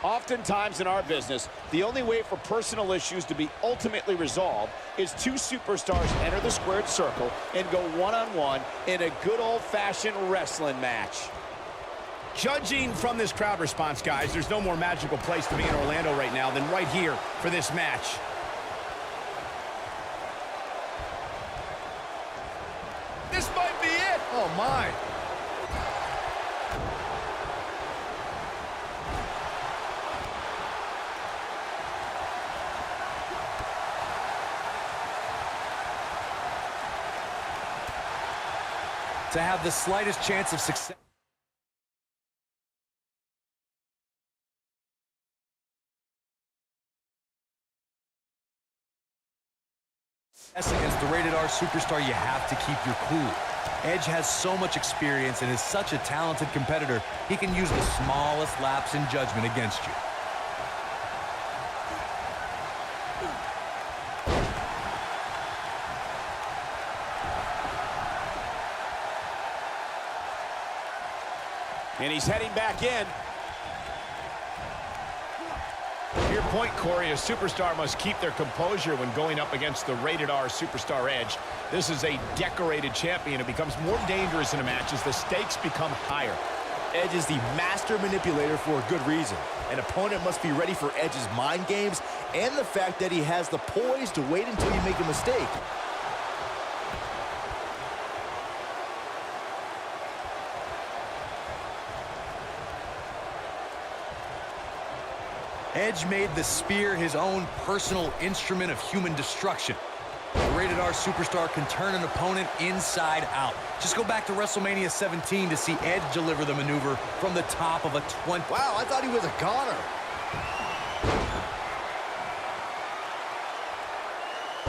Oftentimes in our business, the only way for personal issues to be ultimately resolved is two superstars enter the squared circle and go one-on-one in a good old-fashioned wrestling match. Judging from this crowd response, guys, there's no more magical place to be in Orlando right now than right here for this match. This might be it. Oh, my. To have the slightest chance of success. Against the rated R superstar, you have to keep your cool. Edge has so much experience and is such a talented competitor, he can use the smallest lapse in judgment against you. And he's heading back in. To your point, Corey, a superstar must keep their composure when going up against the rated R superstar Edge. This is a decorated champion. It becomes more dangerous in a match as the stakes become higher. Edge is the master manipulator for a good reason. An opponent must be ready for Edge's mind games and the fact that he has the poise to wait until you make a mistake. Edge made the spear his own personal instrument of human destruction. The rated R superstar can turn an opponent inside out. Just go back to WrestleMania 17 to see Edge deliver the maneuver from the top of a 20. Wow, I thought he was a goner.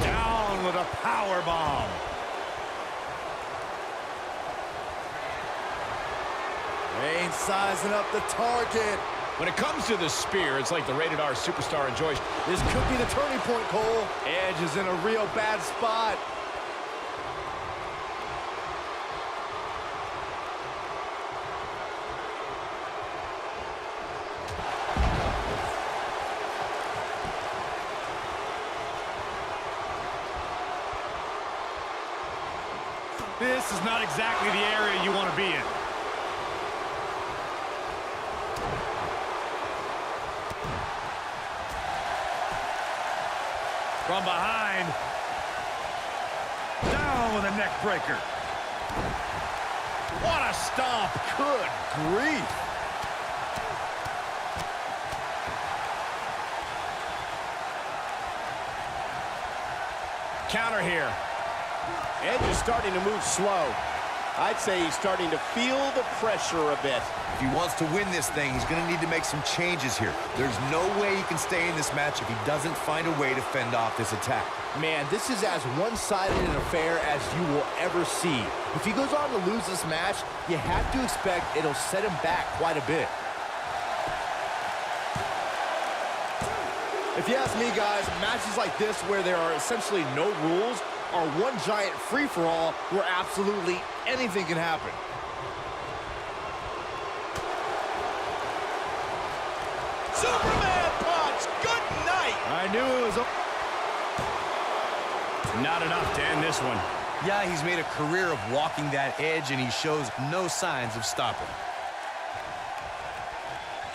Down with a power bomb. Reigns sizing up the target. When it comes to the spear, it's like the rated R superstar enjoys. This could be the turning point, Cole. Edge is in a real bad spot. This is not exactly the area you want to be in. From behind. Down with a neck breaker. What a stomp. Good grief. Counter here. Edge is starting to move slow. I'd say he's starting to feel the pressure a bit. If he wants to win this thing, he's going to need to make some changes here. There's no way he can stay in this match if he doesn't find a way to fend off this attack. Man, this is as one-sided an affair as you will ever see. If he goes on to lose this match, you have to expect it'll set him back quite a bit. If you ask me, guys, matches like this where there are essentially no rules are one giant free-for-all where absolutely anything can happen. Superman punch! Good night! I knew it was not enough to end this one. Yeah, he's made a career of walking that edge, and he shows no signs of stopping.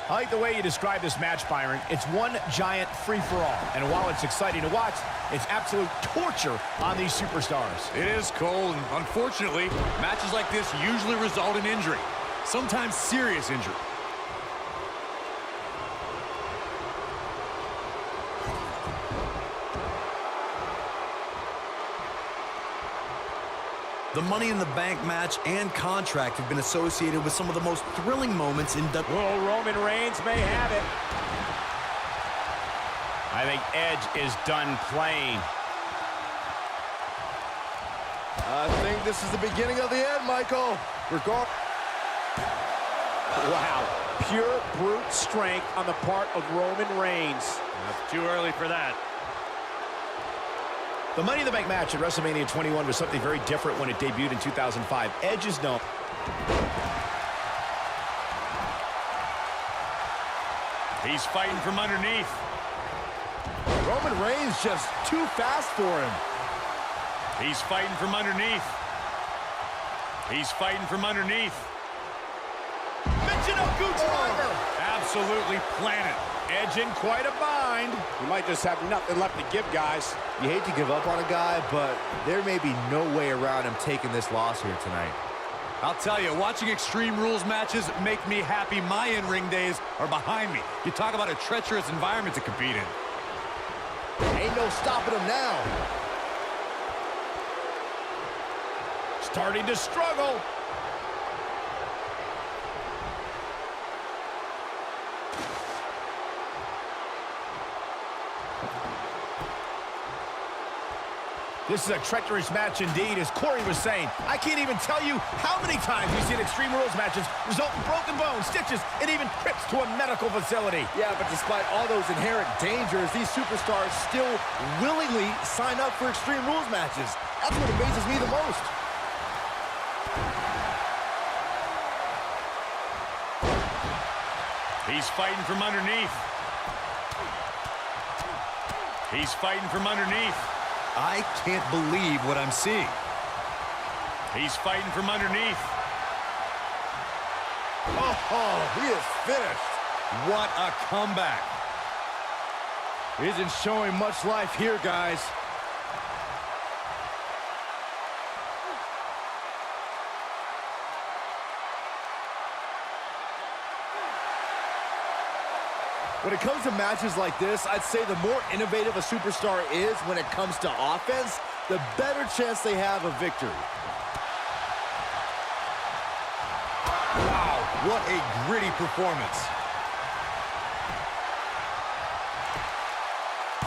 I like the way you describe this match, Byron. It's one giant free-for-all. And while it's exciting to watch, it's absolute torture on these superstars. It is, Cole, and unfortunately, matches like this usually result in injury. Sometimes serious injury. The Money in the Bank match and contract have been associated with some of the most thrilling moments in WWE. Well, Roman Reigns may have it. I think Edge is done playing. I think this is the beginning of the end, Michael. Wow, pure brute strength on the part of Roman Reigns. That's too early for that. The Money in the Bank match at WrestleMania 21 was something very different when it debuted in 2005. Edge is known. He's fighting from underneath. Roman Reigns just too fast for him. He's fighting from underneath. He's fighting from underneath. Michinoku driver. Absolutely planted. Edge in quite a bind. He might just have nothing left to give, guys. You hate to give up on a guy, but there may be no way around him taking this loss here tonight. I'll tell you, watching Extreme Rules matches make me happy my in-ring days are behind me. You talk about a treacherous environment to compete in. Ain't no stopping him now. Starting to struggle. This is a treacherous match indeed, as Corey was saying. I can't even tell you how many times we've seen Extreme Rules matches result in broken bones, stitches, and even trips to a medical facility. Yeah, but despite all those inherent dangers, these superstars still willingly sign up for Extreme Rules matches. That's what amazes me the most. He's fighting from underneath. He's fighting from underneath. I can't believe what I'm seeing. He's fighting from underneath. Oh, he is finished. What a comeback. He isn't showing much life here, guys. When it comes to matches like this, I'd say the more innovative a superstar is when it comes to offense, the better chance they have of victory. Wow, what a gritty performance.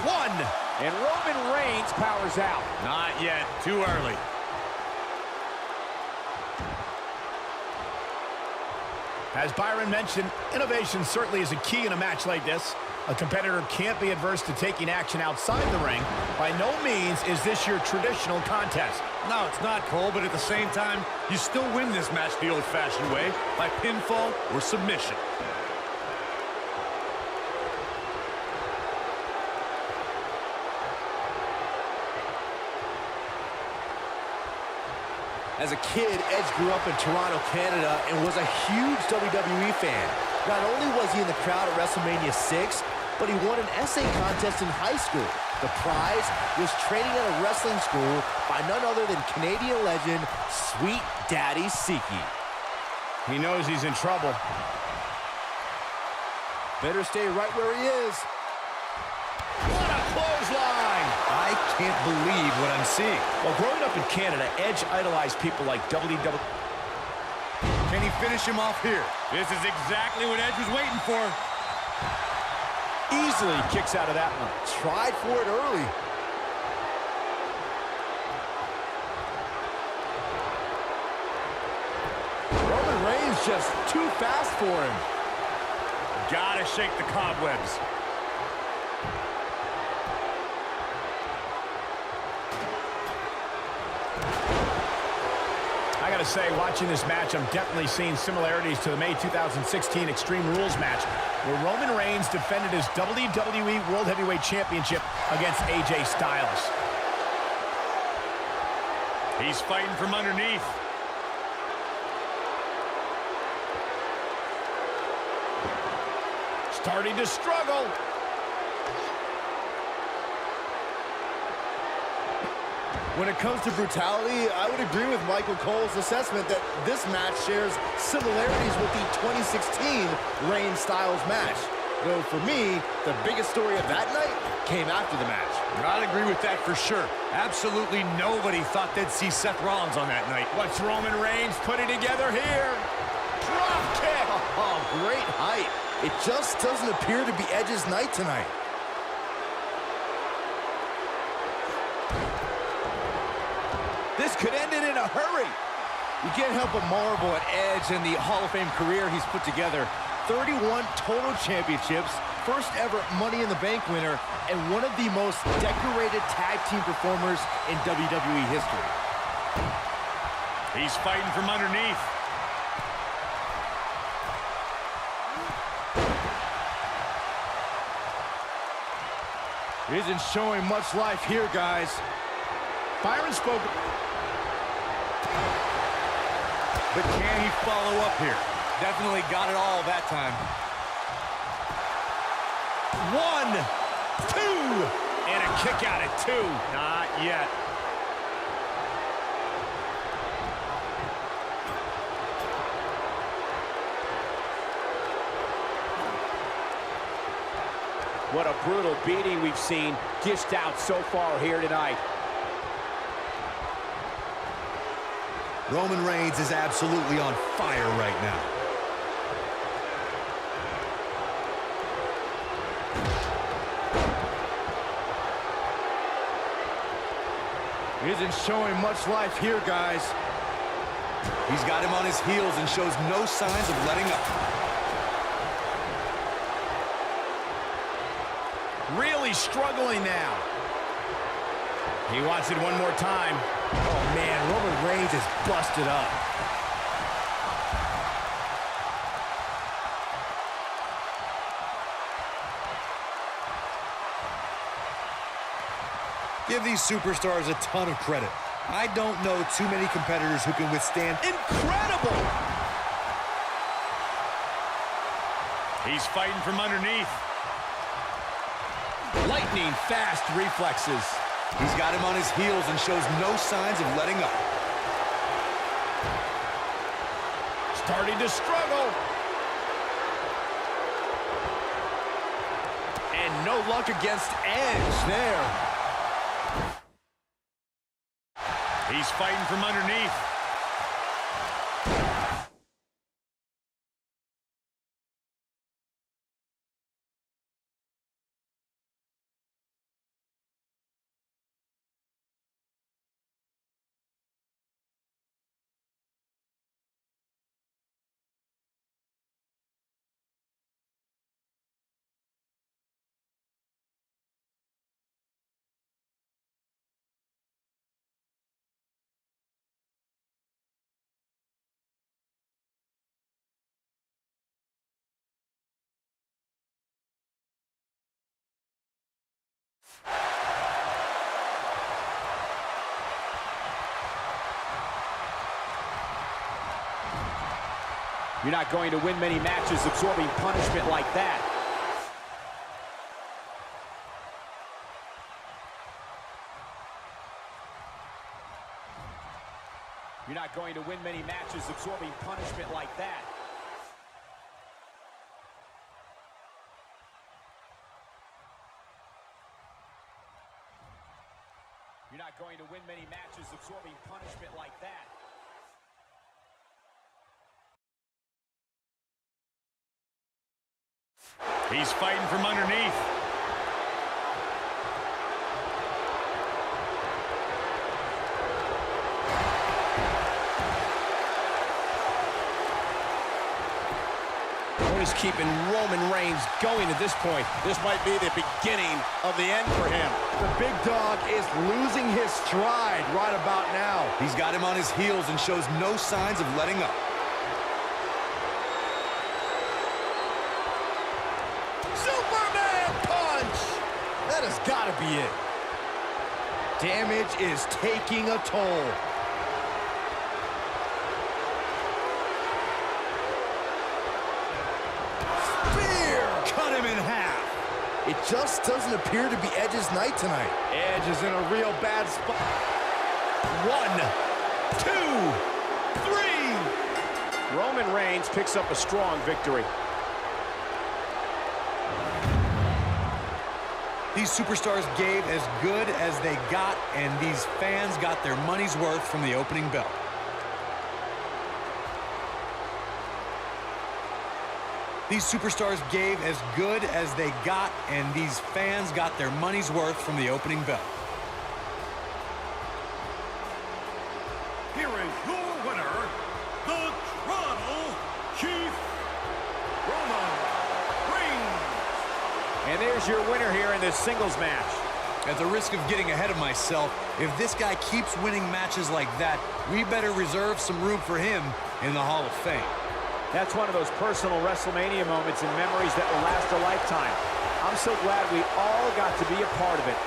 One, and Roman Reigns powers out. Not yet. Too early. As Byron mentioned, innovation certainly is a key in a match like this. A competitor can't be adverse to taking action outside the ring. By no means is this your traditional contest. No, it's not, Cole, but at the same time, you still win this match the old-fashioned way, by pinfall or submission. As a kid, Edge grew up in Toronto, Canada, and was a huge WWE fan. Not only was he in the crowd at WrestleMania 6, but he won an essay contest in high school. The prize was training at a wrestling school by none other than Canadian legend, Sweet Daddy Siki. He knows he's in trouble. Better stay right where he is. What a clothesline! I can't believe what I'm seeing. Well, growing up in Canada, Edge idolized people like WWE. Can he finish him off here? This is exactly what Edge was waiting for. Easily kicks out of that one. Tried for it early. Roman Reigns just too fast for him. Gotta shake the cobwebs. I gotta say, watching this match, I'm definitely seeing similarities to the May 2016 Extreme Rules match, where Roman Reigns defended his WWE World Heavyweight Championship against AJ Styles. He's fighting from underneath. Starting to struggle. When it comes to brutality, I would agree with Michael Cole's assessment that this match shares similarities with the 2016 Reigns-Styles match. Though for me, the biggest story of that night came after the match. I'd agree with that for sure. Absolutely nobody thought they'd see Seth Rollins on that night. What's Roman Reigns putting together here? Drop kick! Oh, great height. It just doesn't appear to be Edge's night tonight. This could end it in a hurry. You can't help but marvel at Edge and the Hall of Fame career he's put together. 31 total championships, first ever Money in the Bank winner, and one of the most decorated tag team performers in WWE history. He's fighting from underneath. Isn't showing much life here, guys. Byron spoke. But can he follow up here? Definitely got it all that time. 1, 2. And a kick out at 2. Not yet. What a brutal beating we've seen dished out so far here tonight. Roman Reigns is absolutely on fire right now. Isn't showing much life here, guys. He's got him on his heels and shows no signs of letting up. Really struggling now. He wants it one more time. Oh, man, Roman Reigns is busted up. Give these superstars a ton of credit. I don't know too many competitors who can withstand. Incredible! He's fighting from underneath. Lightning fast reflexes. He's got him on his heels and shows no signs of letting up. Starting to struggle. And no luck against Edge there. He's fighting from underneath. You're not going to win many matches absorbing punishment like that. You're not going to win many matches absorbing punishment like that. You're not going to win many matches absorbing punishment like that. He's fighting from underneath. What is keeping Roman Reigns going at this point? This might be the beginning of the end for him. The big dog is losing his stride right about now. He's got him on his heels and shows no signs of letting up. Superman punch! That has got to be it. Damage is taking a toll. Cut him in half. It just doesn't appear to be Edge's night tonight. Edge is in a real bad spot. 1, 2, 3. Roman Reigns picks up a strong victory. These superstars gave as good as they got, and these fans got their money's worth from the opening bell. These superstars gave as good as they got, and these fans got their money's worth from the opening bell. Here is your winner, the Tribal Chief, Roman Reigns. And there's your winner here in this singles match. At the risk of getting ahead of myself, if this guy keeps winning matches like that, we better reserve some room for him in the Hall of Fame. That's one of those personal WrestleMania moments and memories that will last a lifetime. I'm so glad we all got to be a part of it.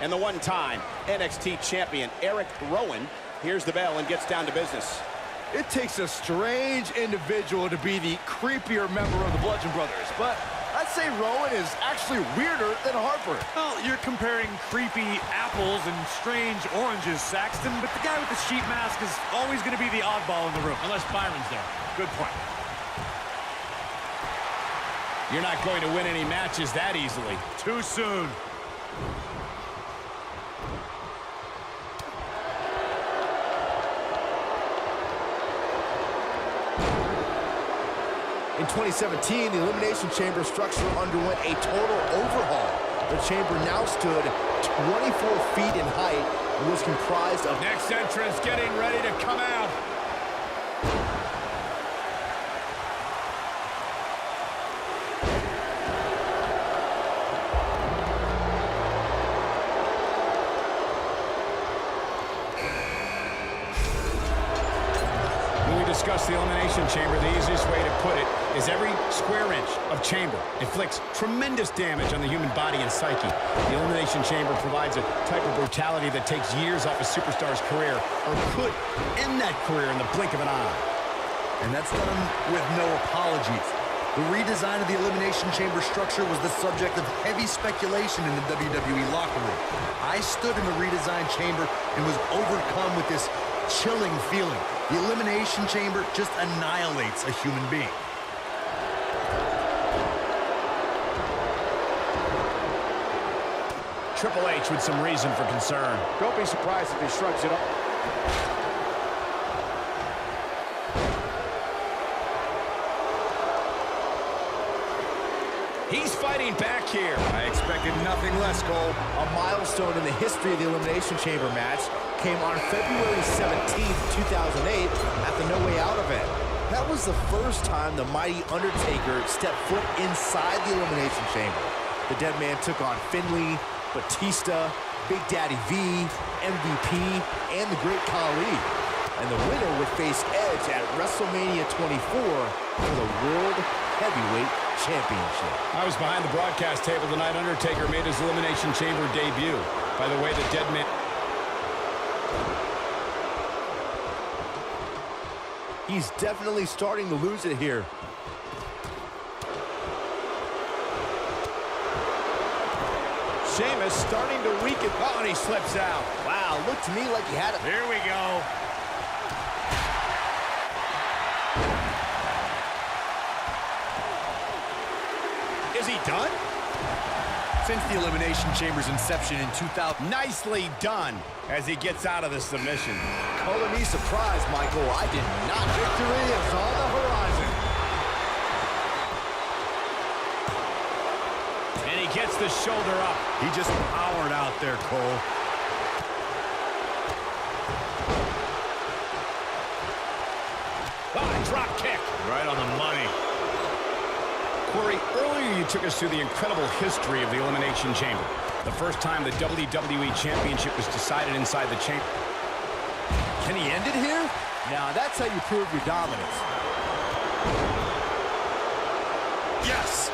And the one-time NXT champion, Eric Rowan, hears the bell and gets down to business. It takes a strange individual to be the creepier member of the Bludgeon Brothers, but I'd say Rowan is actually weirder than Harper. Well, you're comparing creepy apples and strange oranges, Saxton, but the guy with the sheep mask is always going to be the oddball in the room. Unless Byron's there. Good point. You're not going to win any matches that easily. Too soon. In 2017, the Elimination Chamber structure underwent a total overhaul. The chamber now stood 24 feet in height and was comprised of... Next entrance getting ready to come out. Discuss the Elimination Chamber, the easiest way to put it is every square inch of chamber inflicts tremendous damage on the human body and psyche. The Elimination Chamber provides a type of brutality that takes years off a superstar's career or could end that career in the blink of an eye. And that's done with no apologies. The redesign of the Elimination Chamber structure was the subject of heavy speculation in the WWE locker room. I stood in the redesigned chamber and was overcome with this chilling feeling. The Elimination Chamber just annihilates a human being. Triple H with some reason for concern. Don't be surprised if he shrugs it off. He's fighting back here. I expected nothing less, Cole. A milestone in the history of the Elimination Chamber match came on February 17th, 2008 at the No Way Out event. That was the first time the mighty Undertaker stepped foot inside the Elimination Chamber. The Dead Man took on Finlay, Batista, Big Daddy V, MVP, and the Great Khali. And the winner would face Edge at WrestleMania 24 for the World Heavyweight Championship. I was behind the broadcast table the night Undertaker made his Elimination Chamber debut. By the way, the Dead Man... He's definitely starting to lose it here. Sheamus starting to weaken. Oh, and he slips out. Wow, looked to me like he had it. Here we go. Is he done? Since the Elimination Chamber's inception in 2000. Nicely done as he gets out of the submission. Color me surprised, Michael. I did not. Victory is on the horizon. And he gets the shoulder up. He just powered out there, Cole. Drop kick. Right on the money. Corey, earlier you took us through the incredible history of the Elimination Chamber. The first time the WWE Championship was decided inside the chamber. Can he end it here? Now, that's how you prove your dominance. Yes!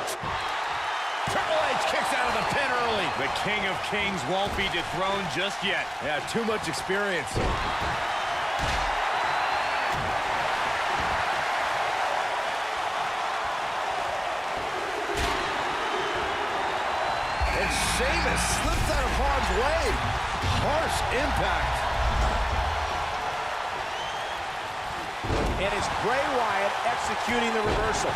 Triple H kicks out of the pin early. The King of Kings won't be dethroned just yet. Yeah, too much experience. And Sheamus slips out of harm's way. Harsh impact. And it's Bray Wyatt executing the reversal.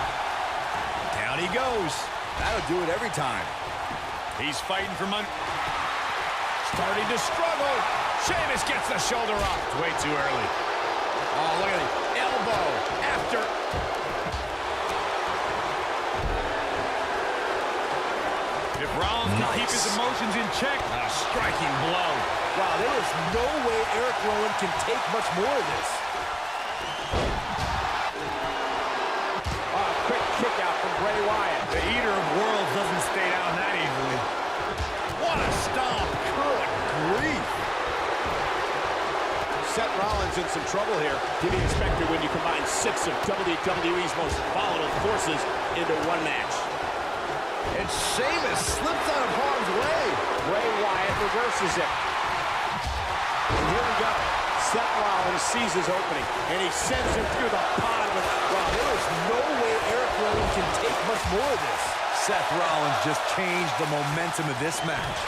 Down he goes. That'll do it every time. He's fighting for money. Starting to struggle. Sheamus gets the shoulder up. It's way too early. Oh, look at the elbow after. If Rollins can keep his emotions in check, a striking blow. Wow, there is no way Eric Rowan can take much more of this. Quick kick out from Bray Wyatt. The Eater of Worlds doesn't stay down that easily. What a stomp. Good grief. Seth Rollins in some trouble here. To be expected when you combine 6 of WWE's most volatile forces into one match. And Sheamus slips out of harm's way. Bray Wyatt reverses it. And here we go. Seth Rollins sees his opening, and he sends him through the pond with... Wow, there is no way Eric Rowan can take much more of this. Seth Rollins just changed the momentum of this match.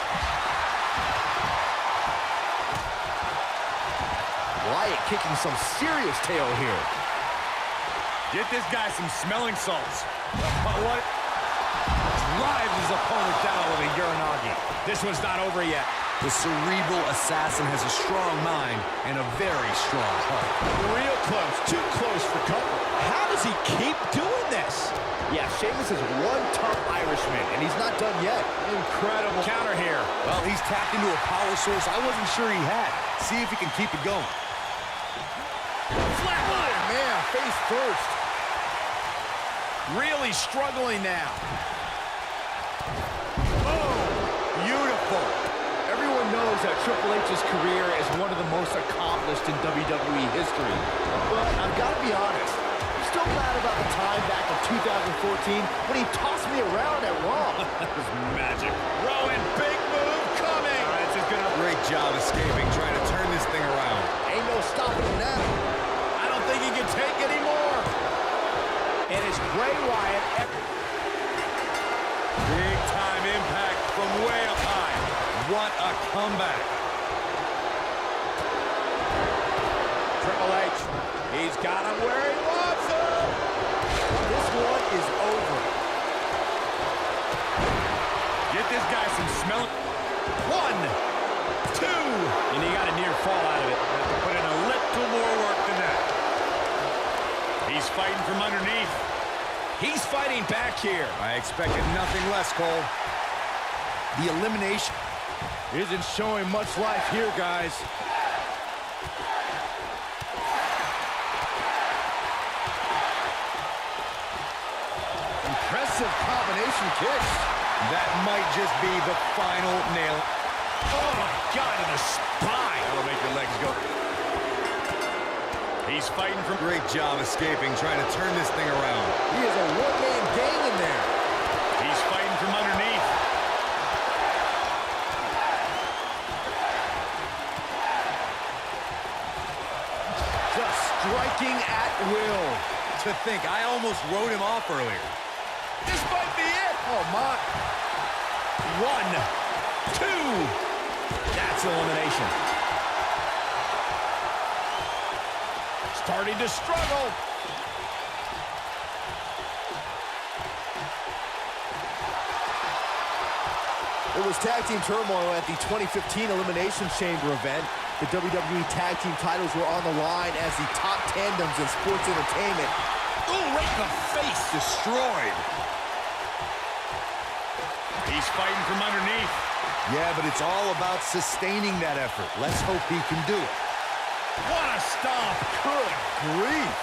Wyatt kicking some serious tail here. Get this guy some smelling salts. What? Drives his opponent down with a Uranagi. This one's not over yet. The cerebral assassin has a strong mind and a very strong heart. Real close. Too close for comfort. How does he keep doing this? Yeah, Sheamus is one tough Irishman, and he's not done yet. Incredible counter here. Well, he's tapped into a power source I wasn't sure he had. See if he can keep it going. Flatline! Oh, man, face first. Really struggling now. Beautiful. Everyone knows that Triple H's career is one of the most accomplished in WWE history. But I've got to be honest, I'm still mad about the time back in 2014 when he tossed me around at Raw. That was magic. Rowan, big move coming. All right, it's just gonna... Great job escaping, trying to turn this thing around. Ain't no stopping him now. I don't think he can take any more. And it's Bray Wyatt. Big time impact from way up high. What a comeback. Triple H, he's got him where he wants him. This one is over. Get this guy some smell. 1, 2. And he got a near fall out of it. Have to put in a little more work than that. He's fighting from underneath. He's fighting back here. I expected nothing less, Cole. The elimination Isn't showing much life here, guys. Impressive combination kicks. That might just be the final nail. Oh, my God, to the spine. That'll make your legs go. He's fighting from... Great job escaping, trying to turn this thing around. He is a one-man gang in there. He's fighting from underneath. Just striking at will. to think. I almost wrote him off earlier. This might be it. Oh, my. 1, 2. That's elimination. Starting to struggle. It was tag team turmoil at the 2015 Elimination Chamber event. The WWE tag team titles were on the line as the top tandems in sports entertainment. Oh, right in the face. Destroyed. He's fighting from underneath. Yeah, but it's all about sustaining that effort. Let's hope he can do it. What a stomp. Good grief.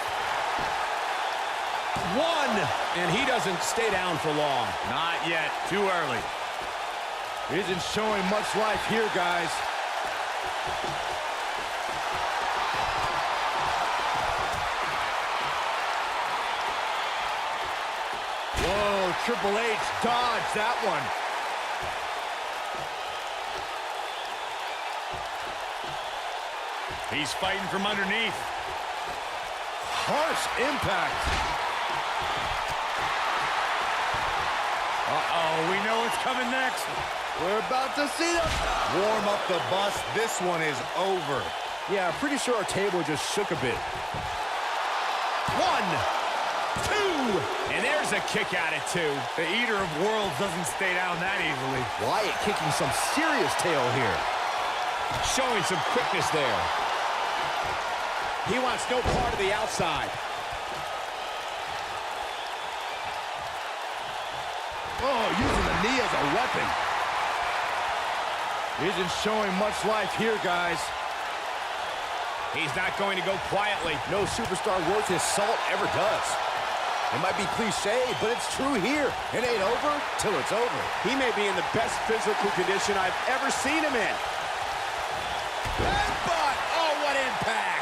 One, and he doesn't stay down for long. Not yet. Too early. Isn't showing much life here, guys. Whoa, Triple H dodged that one. He's fighting from underneath. Harsh impact. Uh-oh, we know what's coming next. We're about to see them. Warm up the bus. This one is over. Yeah, I'm pretty sure our table just shook a bit. 1, 2, and there's a kick out at 2. The Eater of Worlds doesn't stay down that easily. Wyatt kicking some serious tail here. Showing some quickness there. He wants no part of the outside. Oh, using the knee as a weapon. Isn't showing much life here, guys. He's not going to go quietly. No superstar worth his salt ever does. It might be cliche, but it's true here. It ain't over till it's over. He may be in the best physical condition I've ever seen him in. Headbutt! Oh, what impact!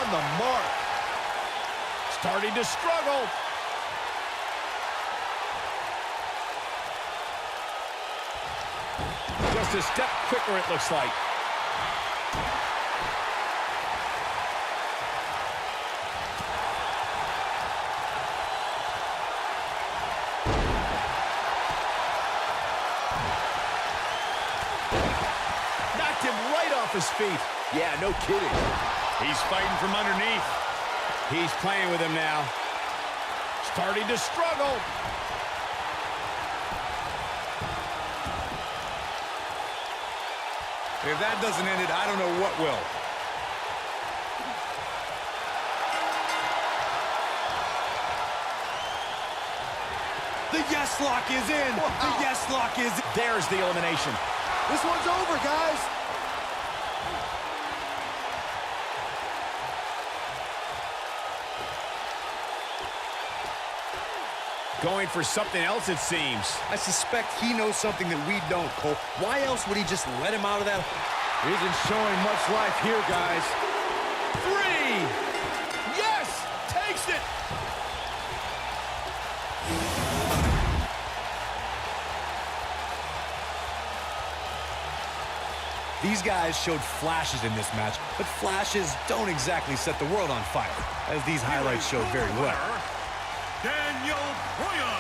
The mark. Starting to struggle. Just a step quicker, it looks like. Knocked him right off his feet. Yeah, no kidding. He's fighting from underneath. He's playing with him now. Starting to struggle. If that doesn't end it, I don't know what will. The yes lock is in. Wow. The yes lock is in. There's the elimination. This one's over, guys. Going for something else, it seems. I suspect he knows something that we don't, Cole. Why else would he just let him out of that? Isn't showing much life here, guys. 3. Yes! Takes it! These guys showed flashes in this match, but flashes don't exactly set the world on fire, as these highlights showed very well. Daniel Bryan.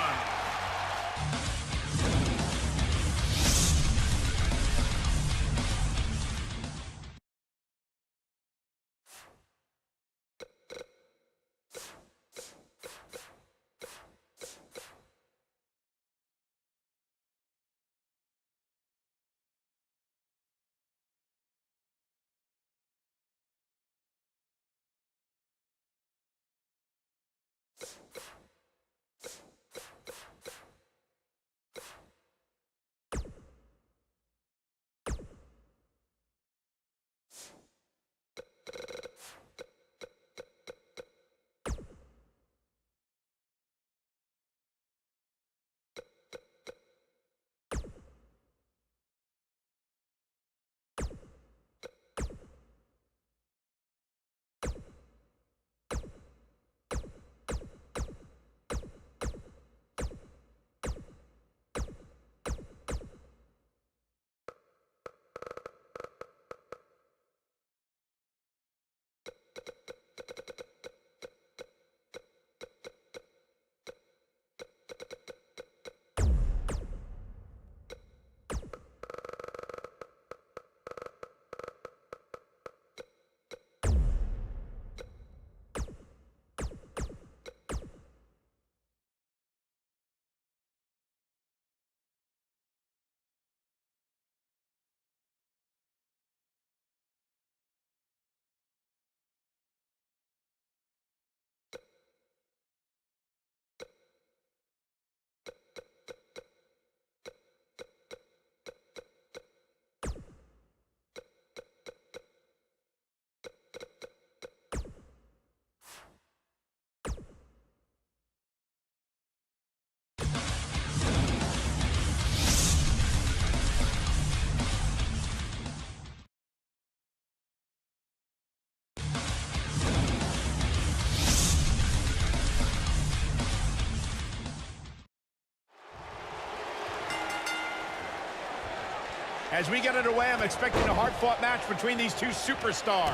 As we get underway, I'm expecting a hard-fought match between these two superstars.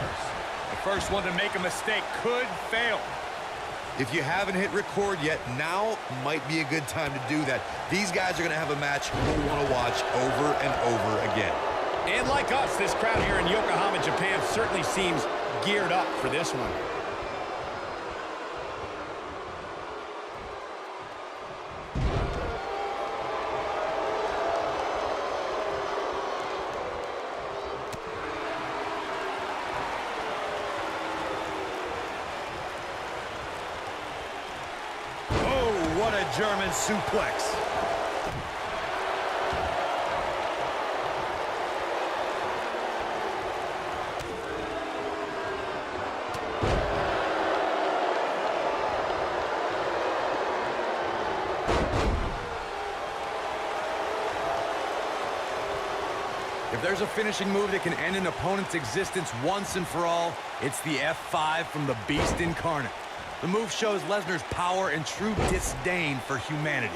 The first one to make a mistake could fail. If you haven't hit record yet, now might be a good time to do that. These guys are going to have a match we'll want to watch over and over again. And like us, this crowd here in Yokohama, Japan certainly seems geared up for this one. What a German suplex. If there's a finishing move that can end an opponent's existence once and for all, it's the F5 from the Beast Incarnate. The move shows Lesnar's power and true disdain for humanity.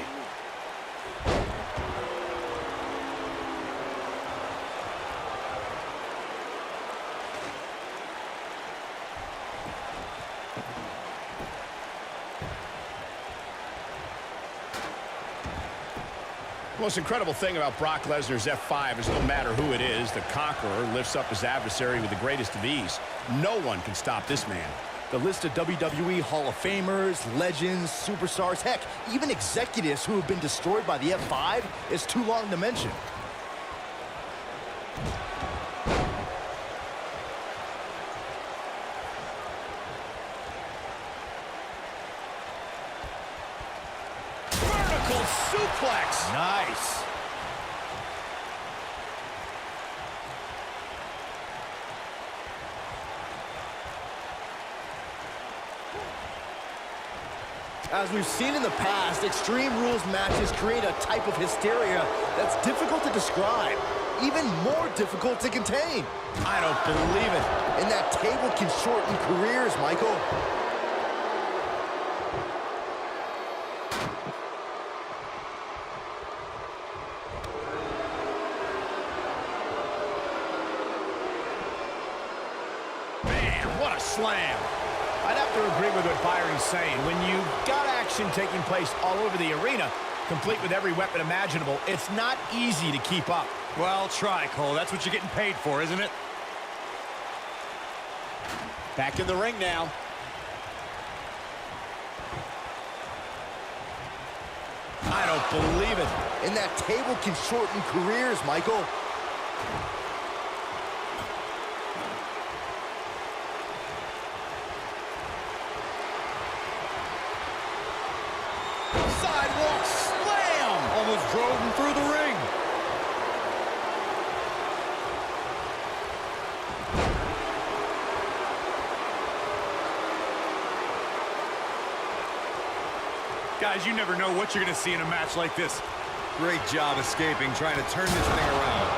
The most incredible thing about Brock Lesnar's F5 is no matter who it is, the conqueror lifts up his adversary with the greatest of ease. No one can stop this man. The list of WWE Hall of Famers, legends, superstars, heck, even executives who have been destroyed by the F5 is too long to mention. Vertical suplex. Nice. As we've seen in the past, Extreme Rules matches create a type of hysteria that's difficult to describe, even more difficult to contain. I don't believe it. And that table can shorten careers, Michael. Man, what a slam. I'd have to agree with what Byron's saying. When you've got action taking place all over the arena, complete with every weapon imaginable, it's not easy to keep up. Well, try, Cole. That's what you're getting paid for, isn't it? Back in the ring now. I don't believe it. And that table can shorten careers, Michael. Sidewalk slam! Almost drove him through the ring. Guys, you never know what you're going to see in a match like this. Great job escaping, trying to turn this thing around.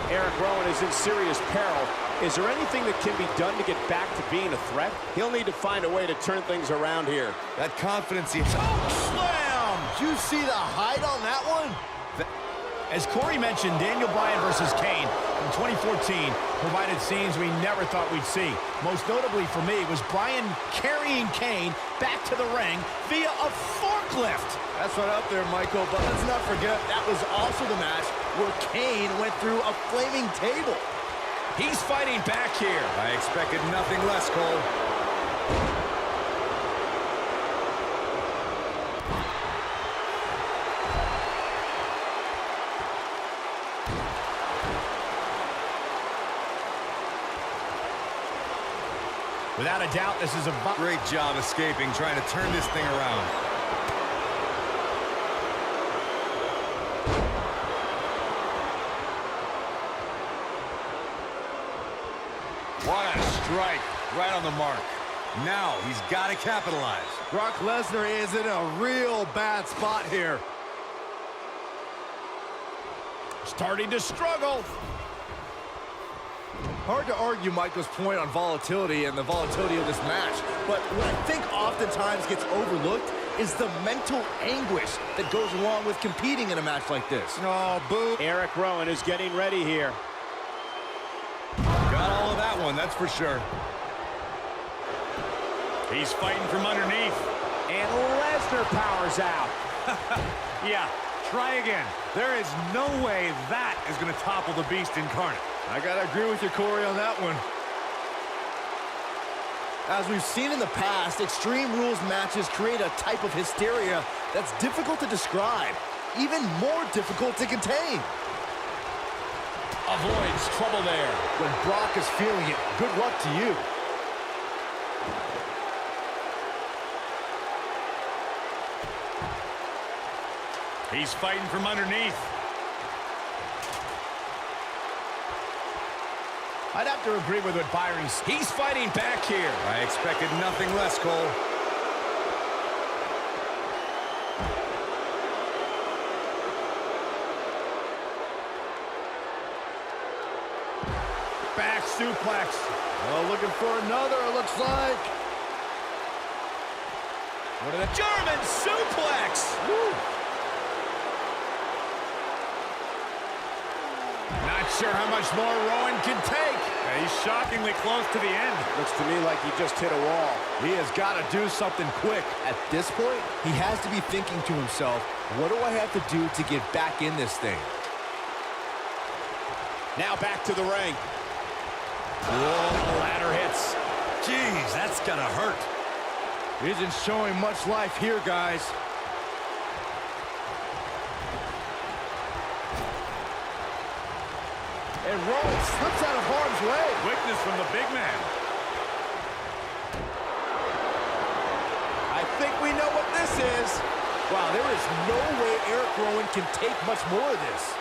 Eric Rowan is in serious peril. Is there anything that can be done to get back to being a threat? He'll need to find a way to turn things around here. That confidence he... Slam! Did you see the height on that one? As Corey mentioned, Daniel Bryan versus Kane in 2014 provided scenes we never thought we'd see. Most notably for me was Bryan carrying Kane back to the ring via a forklift. That's right up there, Michael, but let's not forget that was also the match where Kane went through a flaming table. He's fighting back here. I expected nothing less, Cole. Without a doubt, this is a... Great job escaping, trying to turn this thing around. What a strike. Right on the mark. Now he's got to capitalize. Brock Lesnar is in a real bad spot here. Starting to struggle. Hard to argue Michael's point on volatility and the volatility of this match, but what I think oftentimes gets overlooked is the mental anguish that goes along with competing in a match like this. Oh, boo. Eric Rowan is getting ready here. Got all of that one, that's for sure. He's fighting from underneath. And Lesnar powers out. Yeah, try again. There is no way that is going to topple the Beast incarnate. I gotta agree with you, Corey, on that one. As we've seen in the past, Extreme Rules matches create a type of hysteria that's difficult to describe, even more difficult to contain. Avoids trouble there. When Brock is feeling it, good luck to you. He's fighting from underneath. I'd have to agree with what Byron's. He's fighting back here. I expected nothing less, Cole. Back suplex. Oh, looking for another, it looks like. What are the German suplex? Woo. Not sure how much more Rowan can take. Yeah, he's shockingly close to the end. Looks to me like he just hit a wall. He has got to do something quick. At this point, he has to be thinking to himself, what do I have to do to get back in this thing? Now back to the ring. Whoa, ladder hits. Jeez, that's gonna hurt. Isn't showing much life here, guys. And Rowan slips out of harm's way. Quickness from the big man. I think we know what this is. Wow, there is no way Eric Rowan can take much more of this.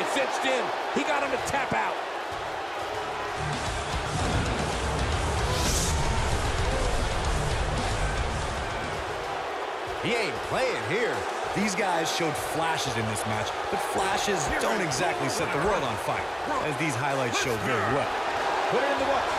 It's cinched in. He got him to tap out. He ain't playing here. These guys showed flashes in this match, but flashes don't exactly set the world on fire, as these highlights show very well. Put it in the books.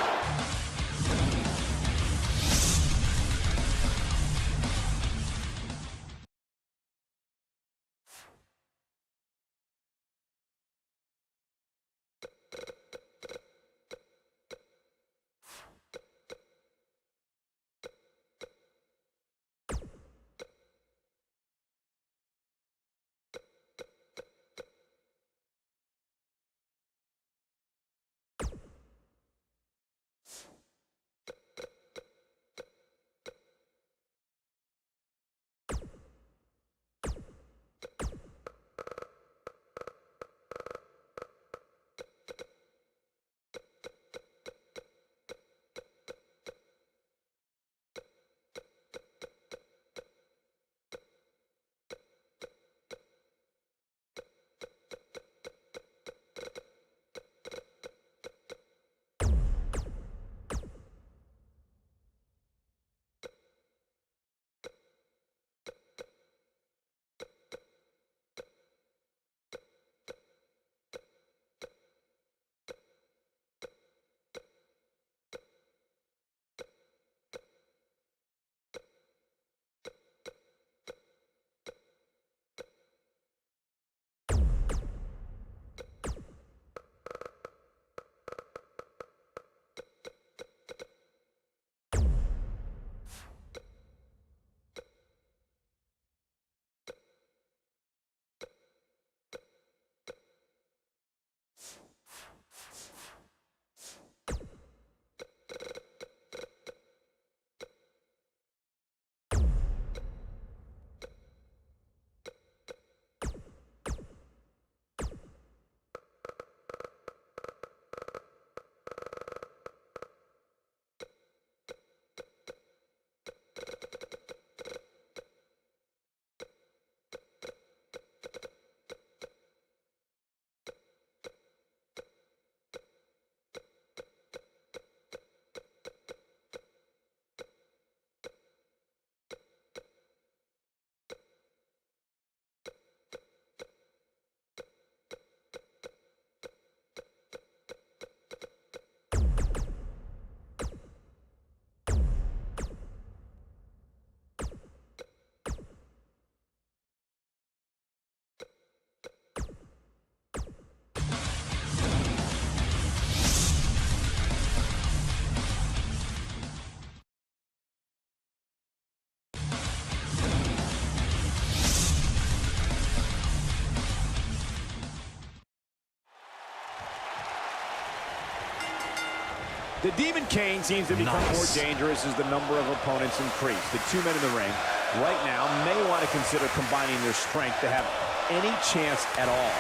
The Demon Kane seems to become more dangerous as the number of opponents increase. The two men in the ring right now may want to consider combining their strength to have any chance at all.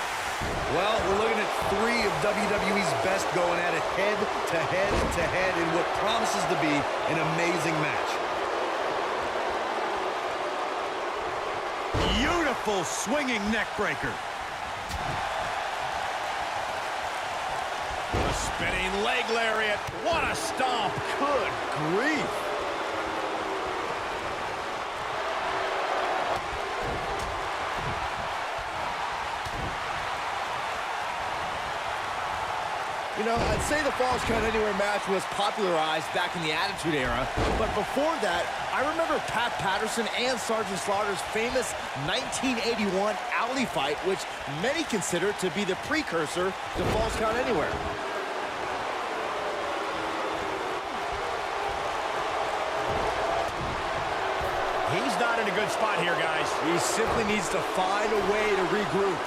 Well, we're looking at 3 of WWE's best going at it head to head to head in what promises to be an amazing match. Beautiful swinging neck breaker. A spinning leg lariat. What a stomp. Good grief. You know, I'd say the Falls Count Anywhere match was popularized back in the Attitude Era, but before that, I remember Pat Patterson and Sergeant Slaughter's famous 1981 Alley fight, which many consider to be the precursor to Falls Count Anywhere. He's not in a good spot here, guys. He simply needs to find a way to regroup.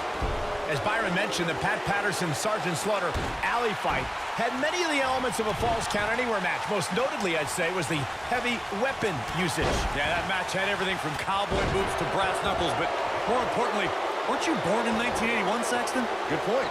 As Byron mentioned, the Pat Patterson-Sergeant Slaughter alley fight had many of the elements of a Falls Count Anywhere match. Most notably, I'd say, was the heavy weapon usage. Yeah, that match had everything from cowboy boots to brass knuckles, but more importantly, weren't you born in 1981, Saxton? Good point.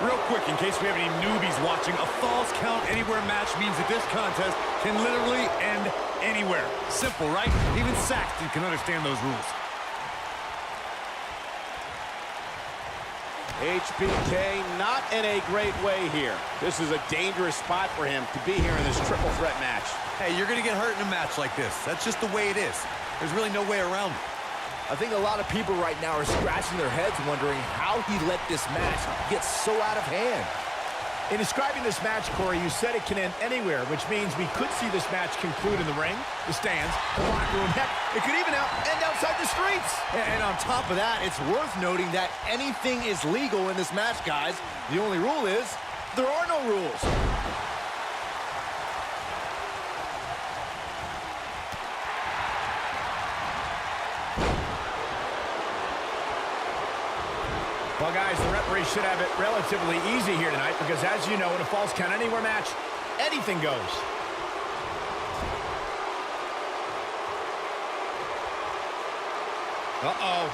Real quick, in case we have any newbies watching, a Falls Count Anywhere match means that this contest can literally end anywhere. Simple, right? Even Saxton can understand those rules. HBK not in a great way here. This is a dangerous spot for him to be here in this triple threat match. Hey, you're going to get hurt in a match like this. That's just the way it is. There's really no way around it. I think a lot of people right now are scratching their heads wondering how he let this match get so out of hand. In describing this match, Corey, you said it can end anywhere, which means we could see this match conclude in the ring, the stands, the locker room. Heck, it could even end outside the streets. And on top of that, it's worth noting that anything is legal in this match, guys. The only rule is there are no rules. Well, guys, the referee should have it relatively easy here tonight because, as you know, in a Falls Count Anywhere match, anything goes. Uh-oh.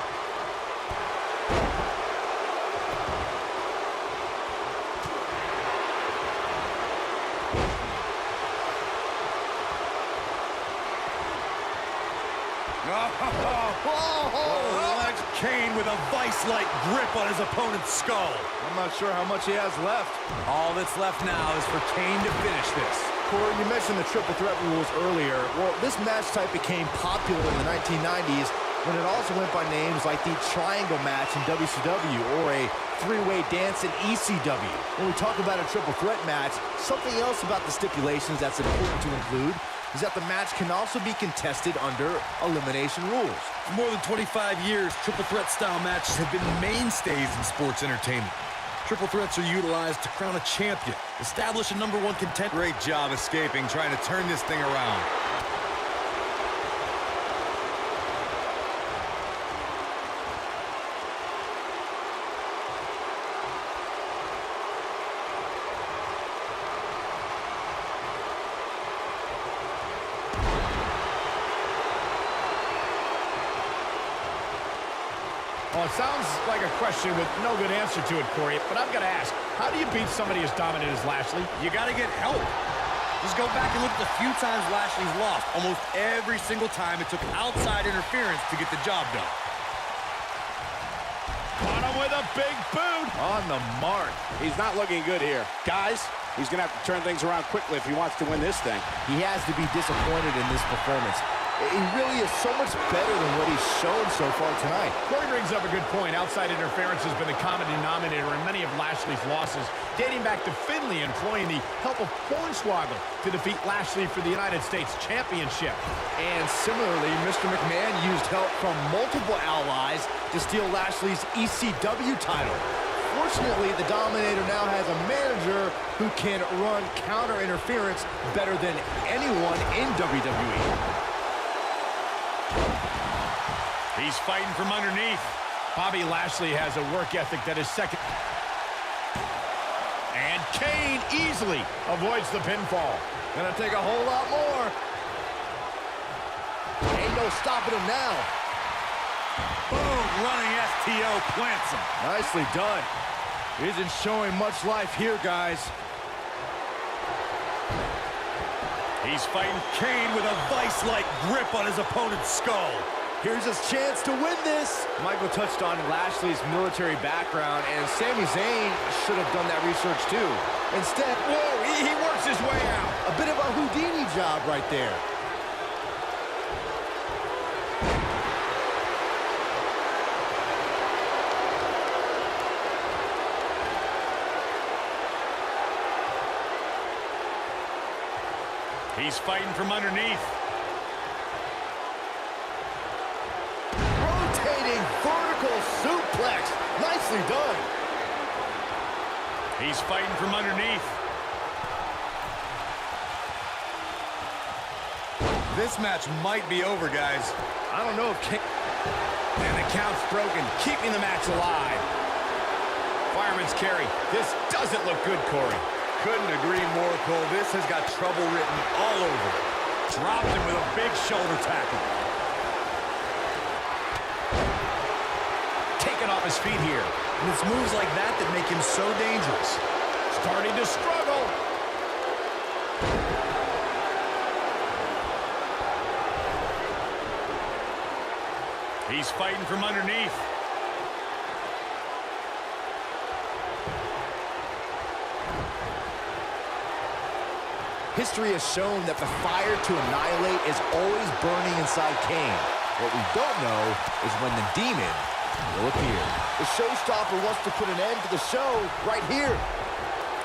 That's Kane with a vice-like grip on his opponent's skull. I'm not sure how much he has left. All that's left now is for Kane to finish this. Corey, you mentioned the triple threat rules earlier. Well, this match type became popular in the 1990s when it also went by names like the triangle match in WCW or a three-way dance in ECW. When we talk about a triple threat match, something else about the stipulations that's important to include is that the match can also be contested under elimination rules. For more than 25 years, triple threat style matches have been mainstays in sports entertainment. Triple threats are utilized to crown a champion, establish a #1 contender. Great job escaping, trying to turn this thing around. Well, it sounds like a question with no good answer to it, Corey, but I've got to ask, how do you beat somebody as dominant as Lashley? You got to get help. Just go back and look at the few times Lashley's lost. Almost every single time it took outside interference to get the job done. Caught him with a big boot. On the mark. He's not looking good here. Guys, he's going to have to turn things around quickly if he wants to win this thing. He has to be disappointed in this performance. He really is so much better than what he's shown so far tonight. Corey brings up a good point. Outside interference has been the common denominator in many of Lashley's losses, dating back to Finlay employing the help of Hornswoggle to defeat Lashley for the United States Championship. And similarly, Mr. McMahon used help from multiple allies to steal Lashley's ECW title. Fortunately, the Dominator now has a manager who can run counter interference better than anyone in WWE. He's fighting from underneath. Bobby Lashley has a work ethic that is second. And Kane easily avoids the pinfall. Gonna take a whole lot more. Ain't no stopping him now. Boom, running STO plants him. Nicely done. Isn't showing much life here, guys. He's fighting Kane with a vice-like grip on his opponent's skull. Here's his chance to win this. Michael touched on Lashley's military background, and Sami Zayn should have done that research too. Instead, Whoa, he works his way out. a bit of a Houdini job right there. He's fighting from underneath. Rotating vertical suplex. Nicely done. He's fighting from underneath. This match might be over, guys. I don't know if Kane... And the count's broken, keeping the match alive. Fireman's carry. This doesn't look good, Corey. Couldn't agree more, Cole. This has got trouble written all over it. Dropped him with a big shoulder tackle. Taken off his feet here. And it's moves like that that make him so dangerous. Starting to struggle. He's fighting from underneath. History has shown that the fire to annihilate is always burning inside Kane. What we don't know is when the demon will appear. The showstopper wants to put an end to the show right here.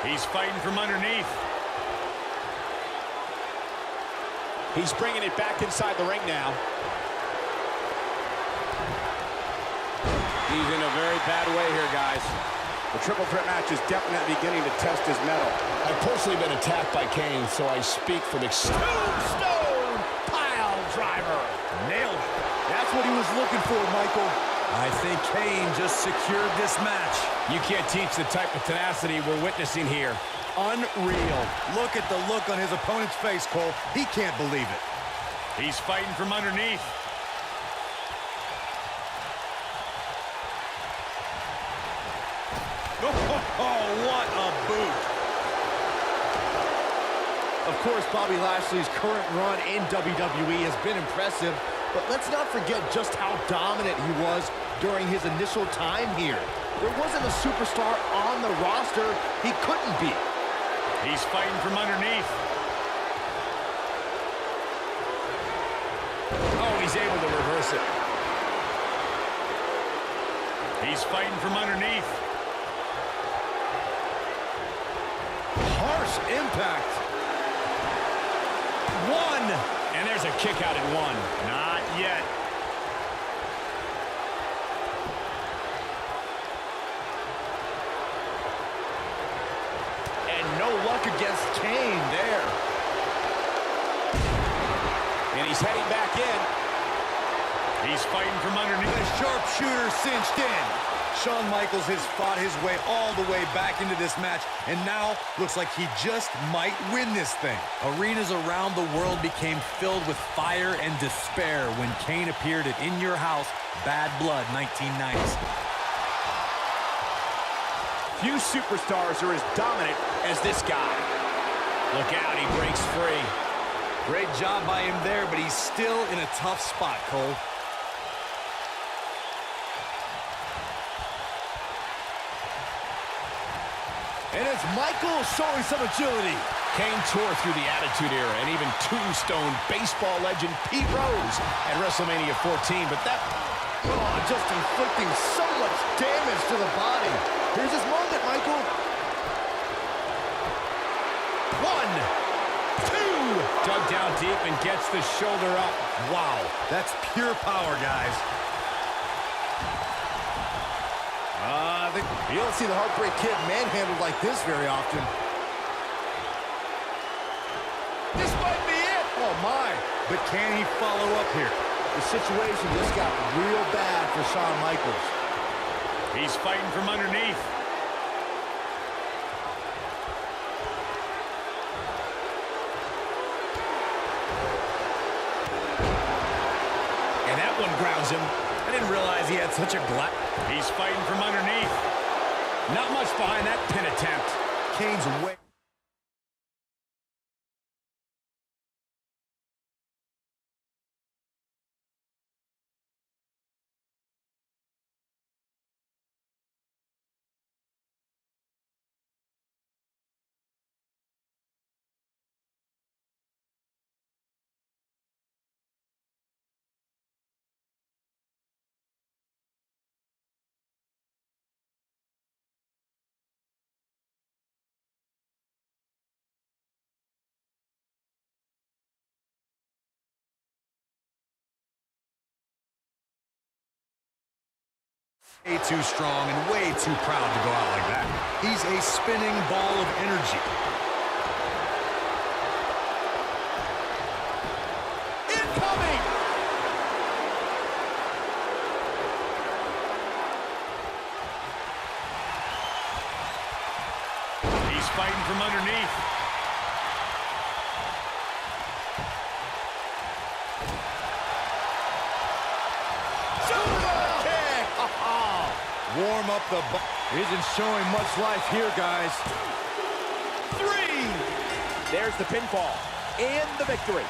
He's fighting from underneath. He's bringing it back inside the ring now. He's in a very bad way here, guys. The triple threat match is definitely beginning to test his mettle. I've personally been attacked by Kane, so I speak from experience. Tombstone pile driver. Nailed it. That's what he was looking for, Michael. I think Kane just secured this match. You can't teach the type of tenacity we're witnessing here. Unreal. Look at the look on his opponent's face, Cole. He can't believe it. He's fighting from underneath. Oh, what a boot. Of course, Bobby Lashley's current run in WWE has been impressive, but let's not forget just how dominant he was during his initial time here. There wasn't a superstar on the roster he couldn't beat. He's fighting from underneath. Oh, he's able to reverse it. He's fighting from underneath. Harsh impact. One. And there's a kick out at one. Not yet. And no luck against Kane there. And he's heading back in. He's fighting from underneath. The sharpshooter cinched in. Shawn Michaels has fought his way all the way back into this match, and now looks like he just might win this thing. Arenas around the world became filled with fire and despair when Kane appeared at In Your House, Bad Blood 1990s. Few superstars are as dominant as this guy. Look out, he breaks free. Great job by him there, but he's still in a tough spot, Cole. And it's Michael showing some agility. Kane tore through the Attitude Era and even tombstone baseball legend Pete Rose at WrestleMania 14, but that... Oh, just inflicting so much damage to the body. Here's his moment, Michael. 1, 2. Dug down deep and gets the shoulder up. Wow, that's pure power, guys. think you don't see the Heartbreak Kid manhandled like this very often. This might be it. Oh, my. But can he follow up here? The situation just got real bad for Shawn Michaels. He's fighting from underneath. And that one grounds him. I didn't realize he had such a glut. He's fighting from underneath. Not much behind that pin attempt. Kane's way. Way too strong and way too proud to go out like that. He's a spinning ball of energy. Incoming! He's fighting from underneath. Warm up the Isn't showing much life here, guys. 3. There's the pinfall and the victory.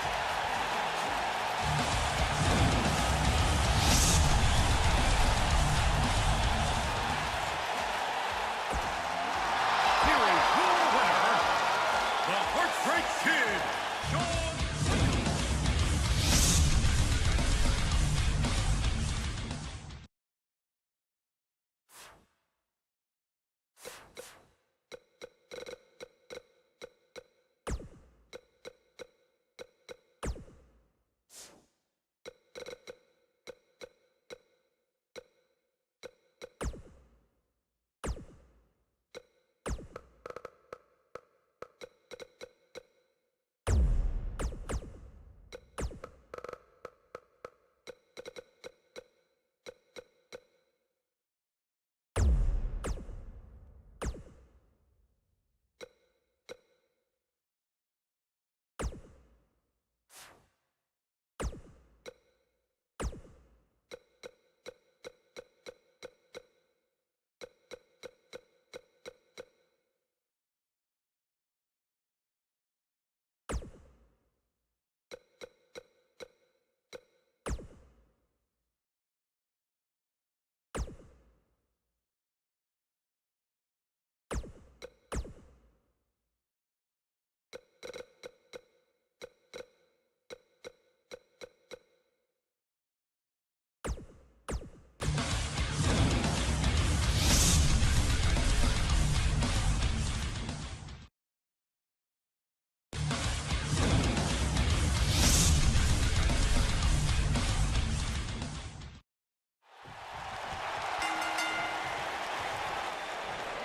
Here is your winner, the Heartbreak Kid, Shawn.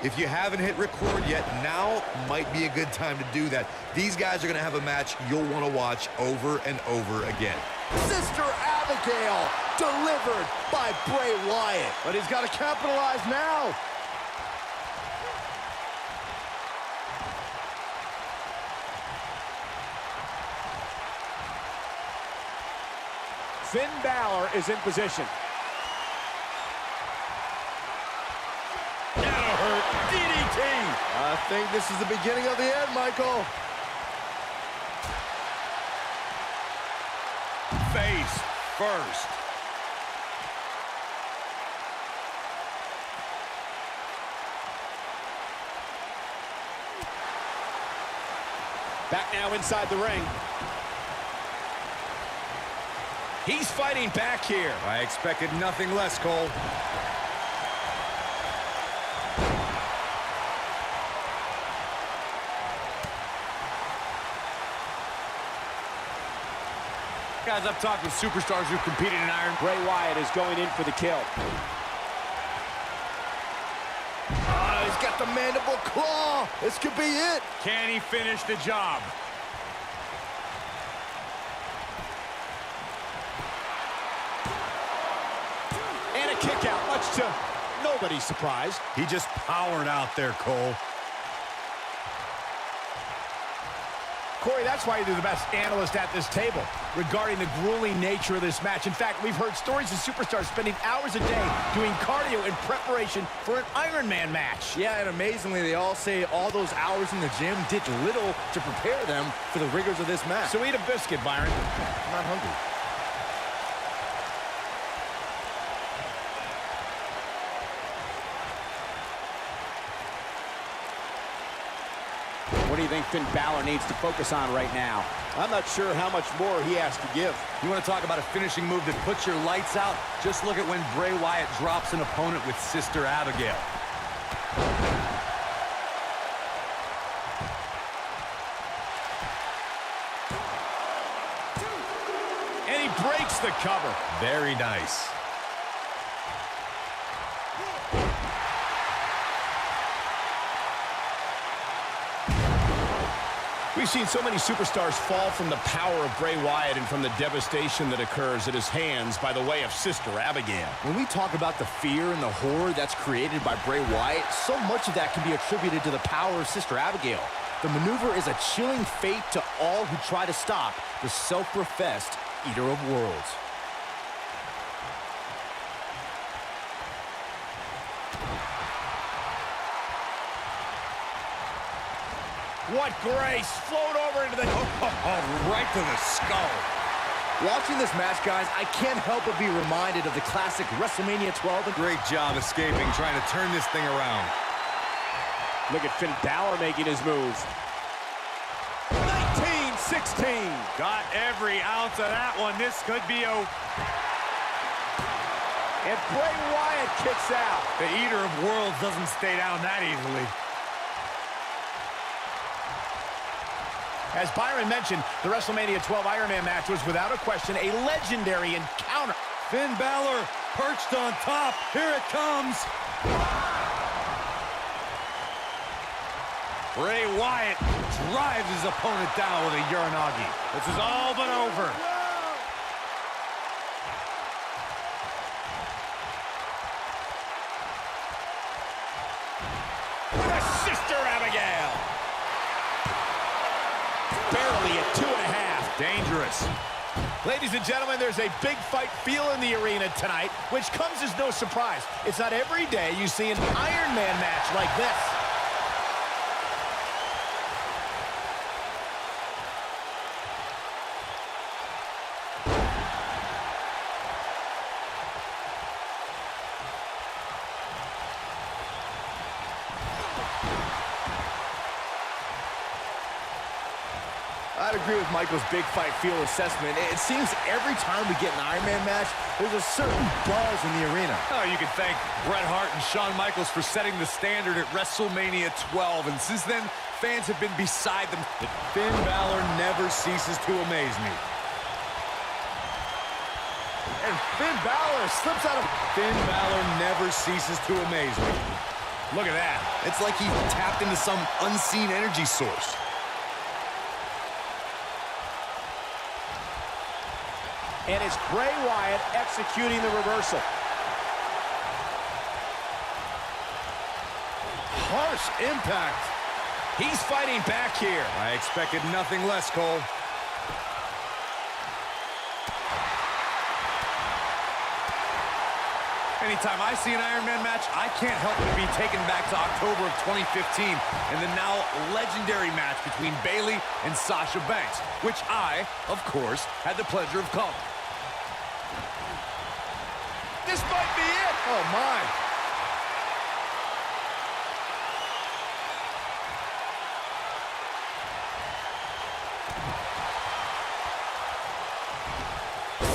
If you haven't hit record yet, now might be a good time to do that. These guys are going to have a match you'll want to watch over and over again. Sister Abigail, delivered by Bray Wyatt. But he's got to capitalize now. Finn Balor is in position. That'll hurt. DDT. I think this is the beginning of the end, Michael. Face first. Back now inside the ring. He's fighting back here. I expected nothing less, Cole. Guys, I've talked with superstars who've competed in Iron. Bray Wyatt is going in for the kill. got the mandible claw. This could be it. Can he finish the job? And a kick out, much to nobody's surprise. He just powered out there, Cole. Corey, that's why you're the best analyst at this table regarding the grueling nature of this match. In fact, we've heard stories of superstars spending hours a day doing cardio in preparation for an Iron Man match. Yeah, and amazingly, they all say all those hours in the gym did little to prepare them for the rigors of this match. So eat a biscuit, Byron. I'm not hungry. What do you think Finn Balor needs to focus on right now? I'm not sure how much more he has to give. You want to talk about a finishing move that puts your lights out? Just look at when Bray Wyatt drops an opponent with Sister Abigail. And he breaks the cover. Very nice. We've seen so many superstars fall from the power of Bray Wyatt and from the devastation that occurs at his hands by the way of Sister Abigail. When we talk about the fear and the horror that's created by Bray Wyatt, so much of that can be attributed to the power of Sister Abigail. The maneuver is a chilling fate to all who try to stop the self-professed Eater of Worlds. What grace! Float over into the... Right to the skull. Watching this match, guys, I can't help but be reminded of the classic WrestleMania 12. Great job escaping, trying to turn this thing around. Look at Finn Balor making his move. 19-16. Got every ounce of that one. This could be a... And Bray Wyatt kicks out. The Eater of Worlds doesn't stay down that easily. As Byron mentioned, the WrestleMania 12 Iron Man match was without a question a legendary encounter. Finn Balor perched on top. Here it comes. Bray Wyatt drives his opponent down with a Uranagi. This is all but over. The Sister Abigail. Barely at 2.5. Dangerous. Ladies and gentlemen, there's a big fight feel in the arena tonight, which comes as no surprise. It's not every day you see an Iron Man match like this. I'd agree with Michael's big fight feel assessment. It seems every time we get an Iron Man match, there's a certain buzz in the arena. Oh, you can thank Bret Hart and Shawn Michaels for setting the standard at WrestleMania 12. And since then, fans have been beside them. Finn Balor never ceases to amaze me. And Finn Balor slips out of... Finn Balor never ceases to amaze me. Look at that. It's like he tapped into some unseen energy source. And it's Bray Wyatt executing the reversal. Harsh impact. He's fighting back here. I expected nothing less, Cole. Anytime I see an Iron Man match, I can't help but be taken back to October of 2015 and the now legendary match between Bayley and Sasha Banks, which I, of course, had the pleasure of calling. This might be it. Oh, my.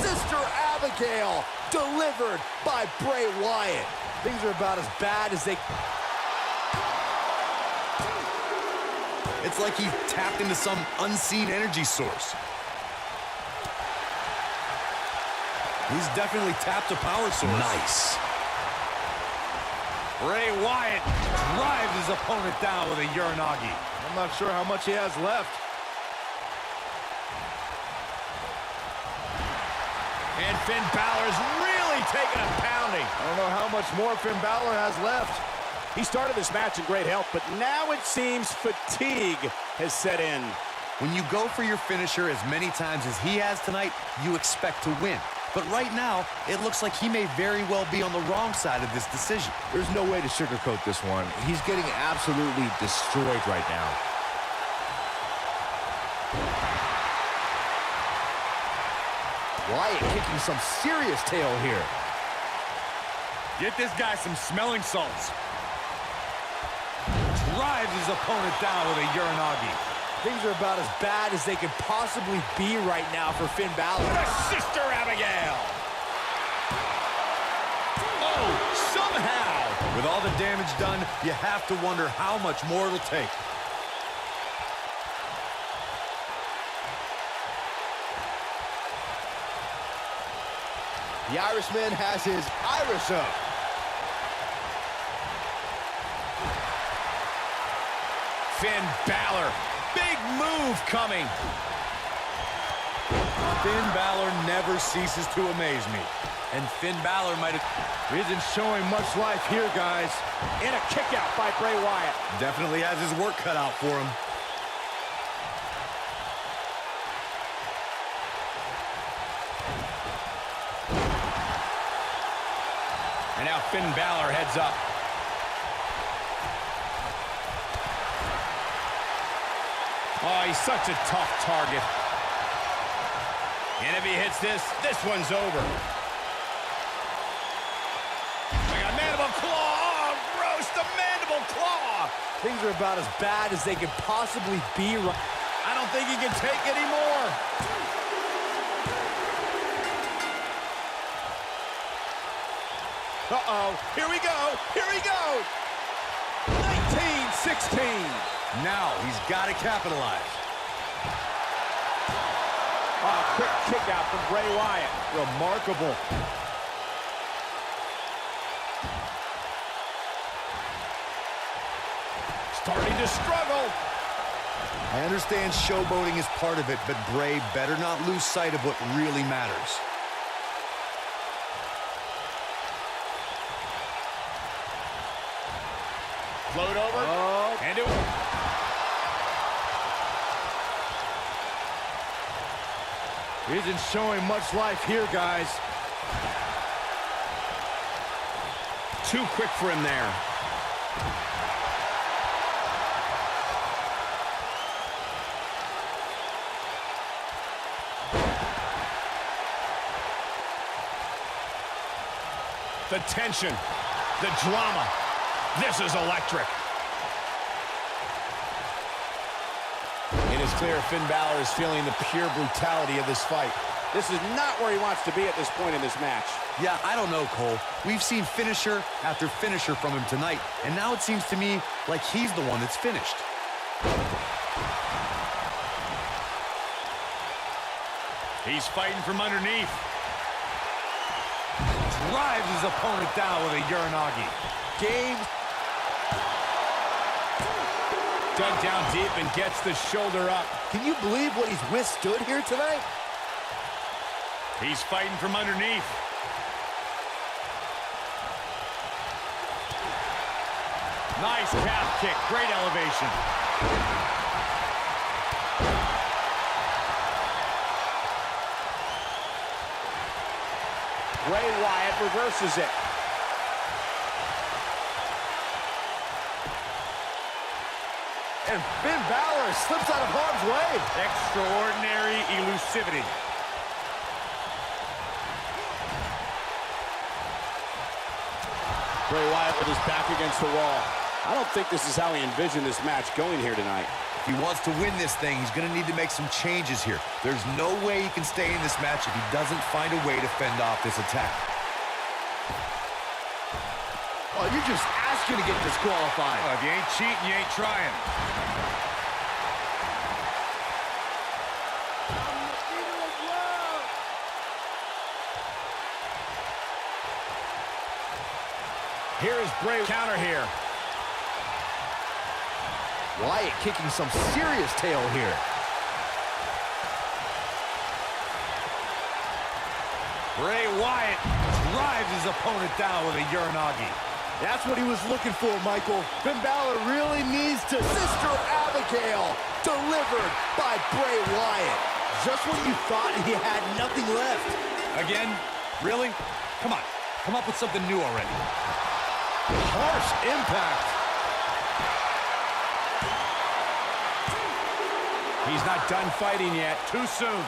Sister Abigail, delivered by Bray Wyatt. Things are about as bad as they... It's like he tapped into some unseen energy source. He's definitely tapped a power source. Nice. Bray Wyatt drives his opponent down with a Uranagi. I'm not sure how much he has left. And Finn Balor's really taking a pounding. I don't know how much more Finn Balor has left. He started this match in great health, but now it seems fatigue has set in. When you go for your finisher as many times as he has tonight, you expect to win. But right now, it looks like he may very well be on the wrong side of this decision. There's no way to sugarcoat this one. He's getting absolutely destroyed right now. Wyatt kicking some serious tail here. Get this guy some smelling salts. Drives his opponent down with a Uranagi. Things are about as bad as they could possibly be right now for Finn Balor. The Sister Abigail. Oh, somehow. With all the damage done, you have to wonder how much more it'll take. The Irishman has his Irish up. Finn Balor. Big move coming. Finn Balor never ceases to amaze me. And Finn Balor might have... Isn't showing much life here, guys. And a kick out by Bray Wyatt. Definitely has his work cut out for him. And now Finn Balor heads up. Oh, he's such a tough target. And if he hits this, this one's over. Like a mandible claw. Oh, gross, the mandible claw. Things are about as bad as they could possibly be. I don't think he can take any more. Uh-oh, here we go, here we go. 19-16. Now he's got to capitalize. Oh, quick kick out from Bray Wyatt. Remarkable. Starting to struggle. I understand showboating is part of it, but Bray better not lose sight of what really matters. Float over. Oh. And it... Isn't showing much life here, guys. Too quick for him there. The tension, the drama. This is electric. It is clear Finn Balor is feeling the pure brutality of this fight. This is not where he wants to be at this point in this match. Yeah, I don't know, Cole. We've seen finisher after finisher from him tonight, and now it seems to me like he's the one that's finished. He's fighting from underneath. Drives his opponent down with a Uranagi. Game. Dug down deep and gets the shoulder up. Can you believe what he's withstood here tonight? He's fighting from underneath. Nice calf kick. Great elevation. Bray Wyatt reverses it. And Finn Balor slips out of harm's way. Extraordinary elusivity. Bray Wyatt with his back against the wall. I don't think this is how he envisioned this match going here tonight. If he wants to win this thing, he's going to need to make some changes here. There's no way he can stay in this match if he doesn't find a way to fend off this attack. Oh, you're just asking to get disqualified. Well, if you ain't cheating, you ain't trying. Here is Bray counter here. Wyatt kicking some serious tail here. Bray Wyatt drives his opponent down with a Uranagi. That's what he was looking for, Michael. Finn Balor really needs to Sister Abigail, delivered by Bray Wyatt. Just when you thought he had nothing left. Again? Really? Come on. Come up with something new already. Harsh impact. He's not done fighting yet. Too soon.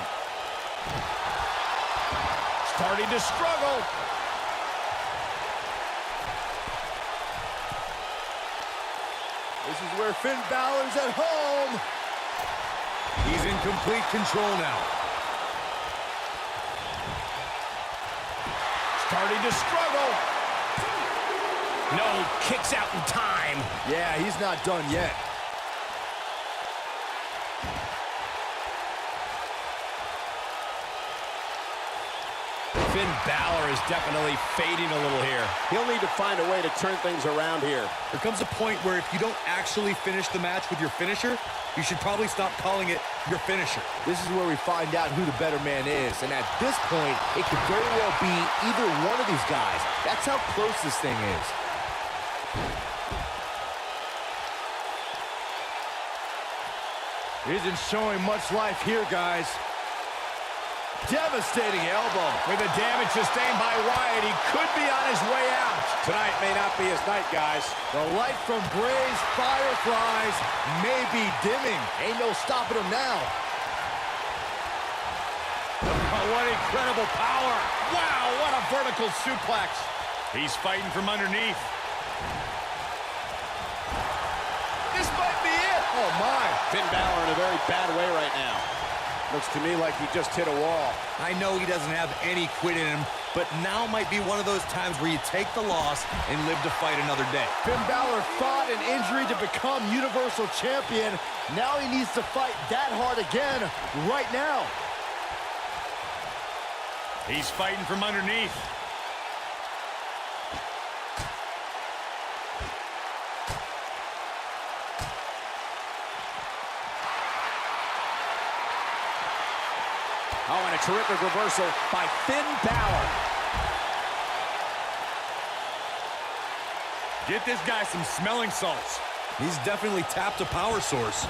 Starting to struggle. This is where Finn Balor's at home. He's in complete control now. Starting to struggle. No, kicks out in time. Yeah, he's not done yet. Finn Balor is definitely fading a little here. He'll need to find a way to turn things around here. There comes a point where if you don't actually finish the match with your finisher, you should probably stop calling it your finisher. This is where we find out who the better man is. And at this point, it could very well be either one of these guys. That's how close this thing is. Isn't showing much life here, guys. Devastating elbow. With the damage sustained by Wyatt, he could be on his way out. Tonight may not be his night, guys. The light from Bray's fireflies may be dimming. Ain't no stopping him now. Oh, what incredible power. Wow, what a vertical suplex. He's fighting from underneath. This might be it. Oh, my. Finn Balor in a very bad way right now. Looks to me like he just hit a wall. I know he doesn't have any quit in him, but now might be one of those times where you take the loss and live to fight another day. Finn Balor fought an injury to become Universal Champion. Now he needs to fight that hard again right now. He's fighting from underneath. Oh, and a terrific reversal by Finn Balor. Get this guy some smelling salts. He's definitely tapped a power source.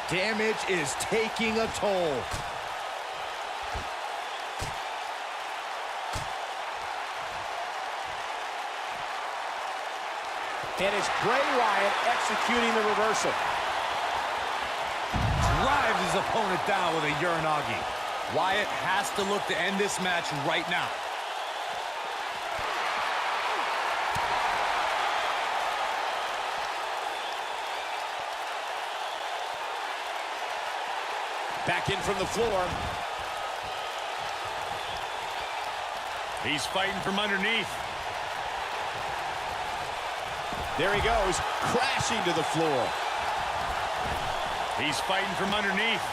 Damage is taking a toll. And it's Bray Wyatt executing the reversal. Drives his opponent down with a Uranagi. Wyatt has to look to end this match right now. Back in from the floor. He's fighting from underneath. There he goes, crashing to the floor. He's fighting from underneath.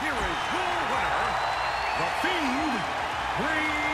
Here is your winner, The Fiend, Bray Wyatt.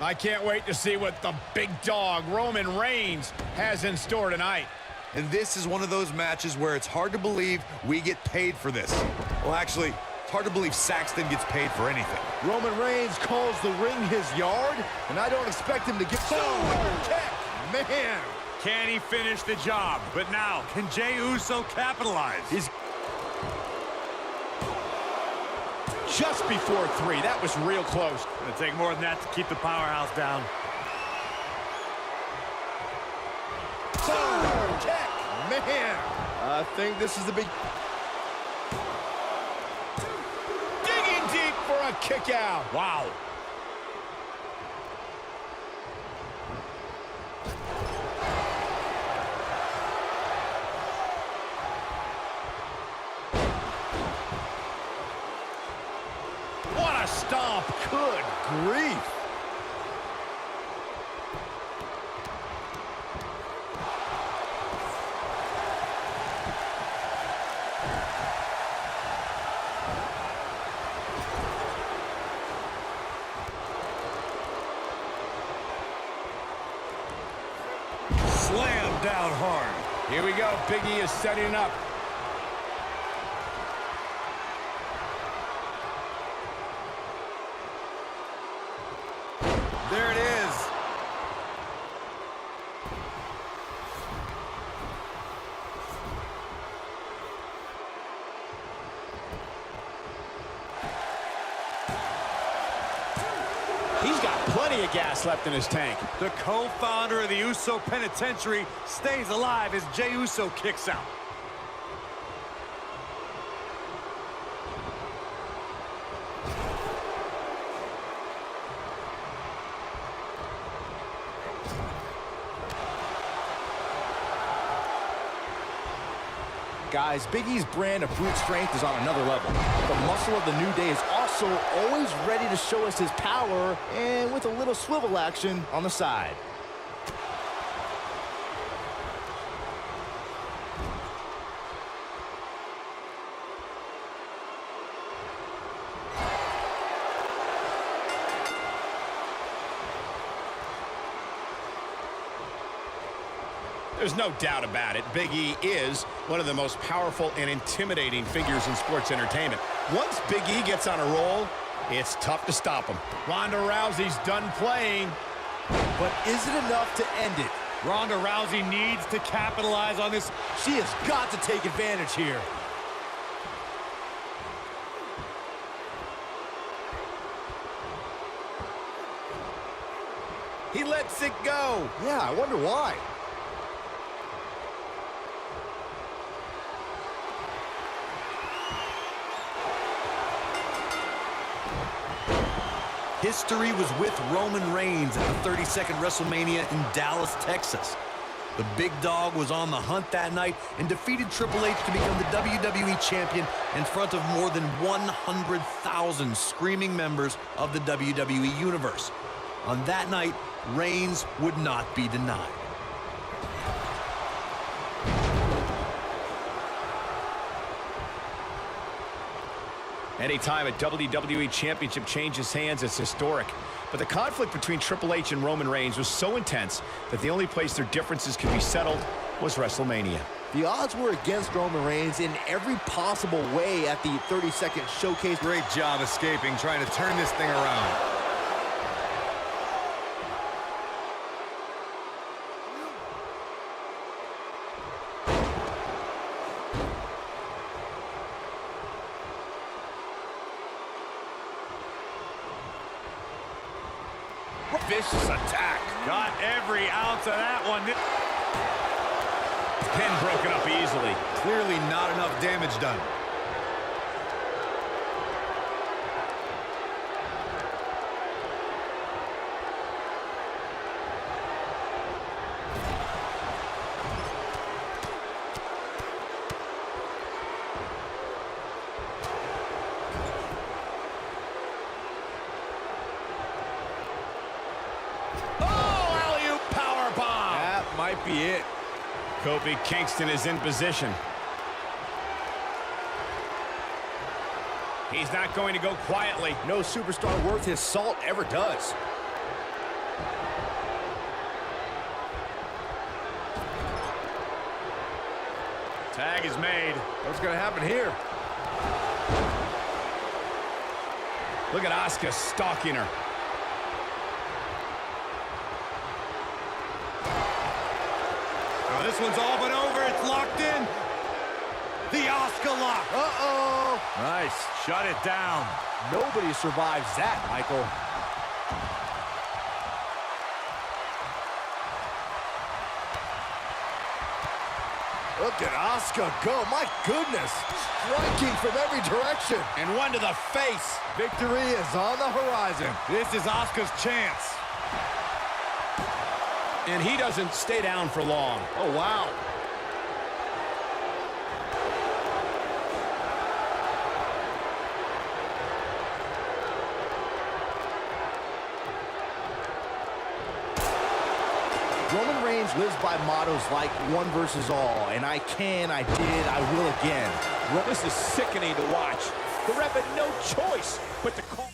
I can't wait to see what the big dog, Roman Reigns, has in store tonight. And this is one of those matches where it's hard to believe we get paid for this. Well, actually, it's hard to believe Saxton gets paid for anything. Roman Reigns calls the ring his yard, and I don't expect him to get... Man! Can he finish the job? But now, can Jey Uso capitalize? He's just before 3. That was real close. It'll take more than that to keep the powerhouse down. Man! I think this is the big... Digging deep for a kick out. Wow. What a stomp. Good grief. Slam down hard. Here we go. Big E is setting up. There it is. He's got plenty of gas left in his tank. The co-founder of the Uso Penitentiary stays alive as Jey Uso kicks out. Guys, Big E's brand of brute strength is on another level. The muscle of the New Day is also always ready to show us his power, and with a little swivel action on the side. There's no doubt about it. Big E is one of the most powerful and intimidating figures in sports entertainment. Once Big E gets on a roll, it's tough to stop him. Ronda Rousey's done playing. But is it enough to end it? Ronda Rousey needs to capitalize on this. She has got to take advantage here. He lets it go. Yeah, I wonder why. History was with Roman Reigns at the 32nd WrestleMania in Dallas, Texas. The big dog was on the hunt that night and defeated Triple H to become the WWE Champion in front of more than 100,000 screaming members of the WWE Universe. On that night, Reigns would not be denied. Anytime a WWE Championship changes hands, it's historic. But the conflict between Triple H and Roman Reigns was so intense that the only place their differences could be settled was WrestleMania. The odds were against Roman Reigns in every possible way at the 30-second showcase. Great job escaping, trying to turn this thing around. Vicious attack. Got every ounce of that one. Pin broken up easily. Clearly not enough damage done. Might be it. Kofi Kingston is in position. He's not going to go quietly. No superstar worth his salt ever does. tag is made. What's going to happen here? Look at Asuka stalking her. Oh, this one's all but over. It's locked in. The Asuka lock. Uh-oh. Nice. Shut it down. Nobody survives that, Michael. Look at Asuka go. My goodness. Striking from every direction. And one to the face. Victory is on the horizon. This is Asuka's chance. And he doesn't stay down for long. Oh, wow. Roman Reigns lives by mottos like one versus all, and I can, I did, I will again. This is sickening to watch. The ref had no choice but to call.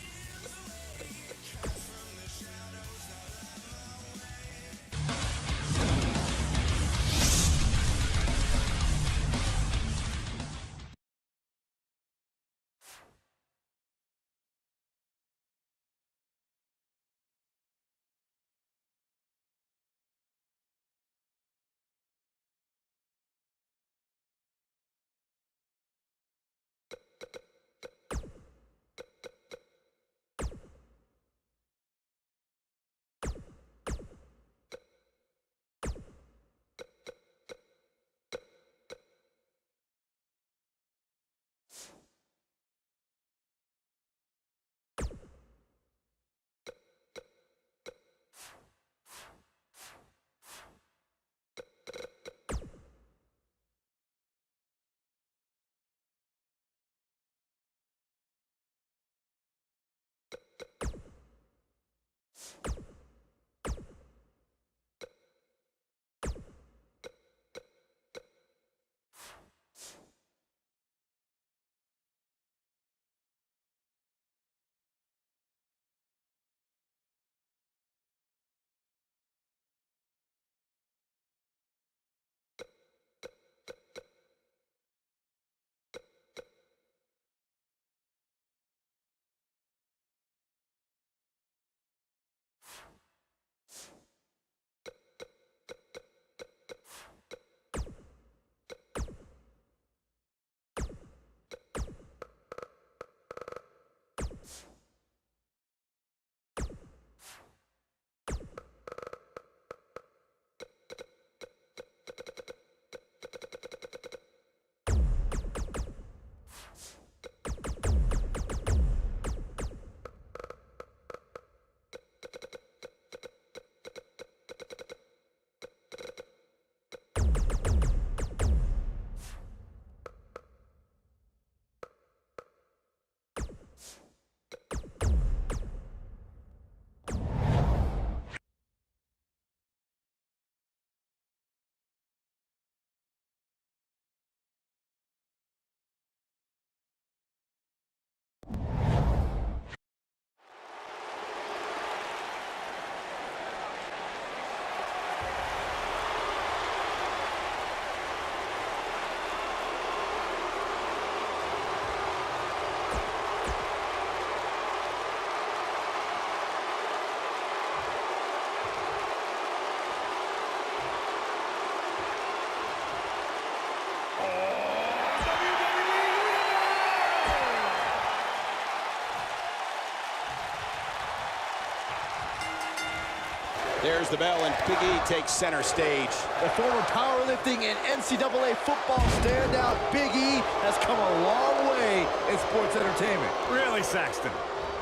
There's the bell, and Big E takes center stage. The former powerlifting and NCAA football standout, Big E, has come a long way in sports entertainment. Really, Saxton?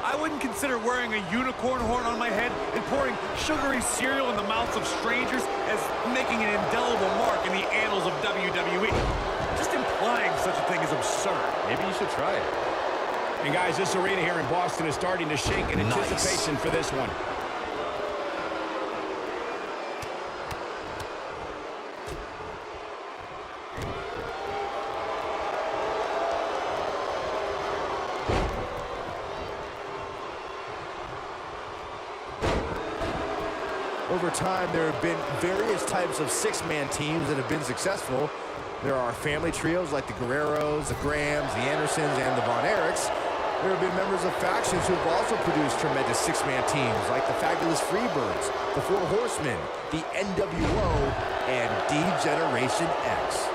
I wouldn't consider wearing a unicorn horn on my head and pouring sugary cereal in the mouths of strangers as making an indelible mark in the annals of WWE. Just implying such a thing is absurd. Maybe you should try it. And guys, this arena here in Boston is starting to shake in anticipation for this one. Over time, there have been various types of six-man teams that have been successful. There are family trios like the Guerreros, the Grahams, the Andersons, and the Von Erichs. There have been members of factions who have also produced tremendous six-man teams like the Fabulous Freebirds, the Four Horsemen, the NWO, and D-Generation X.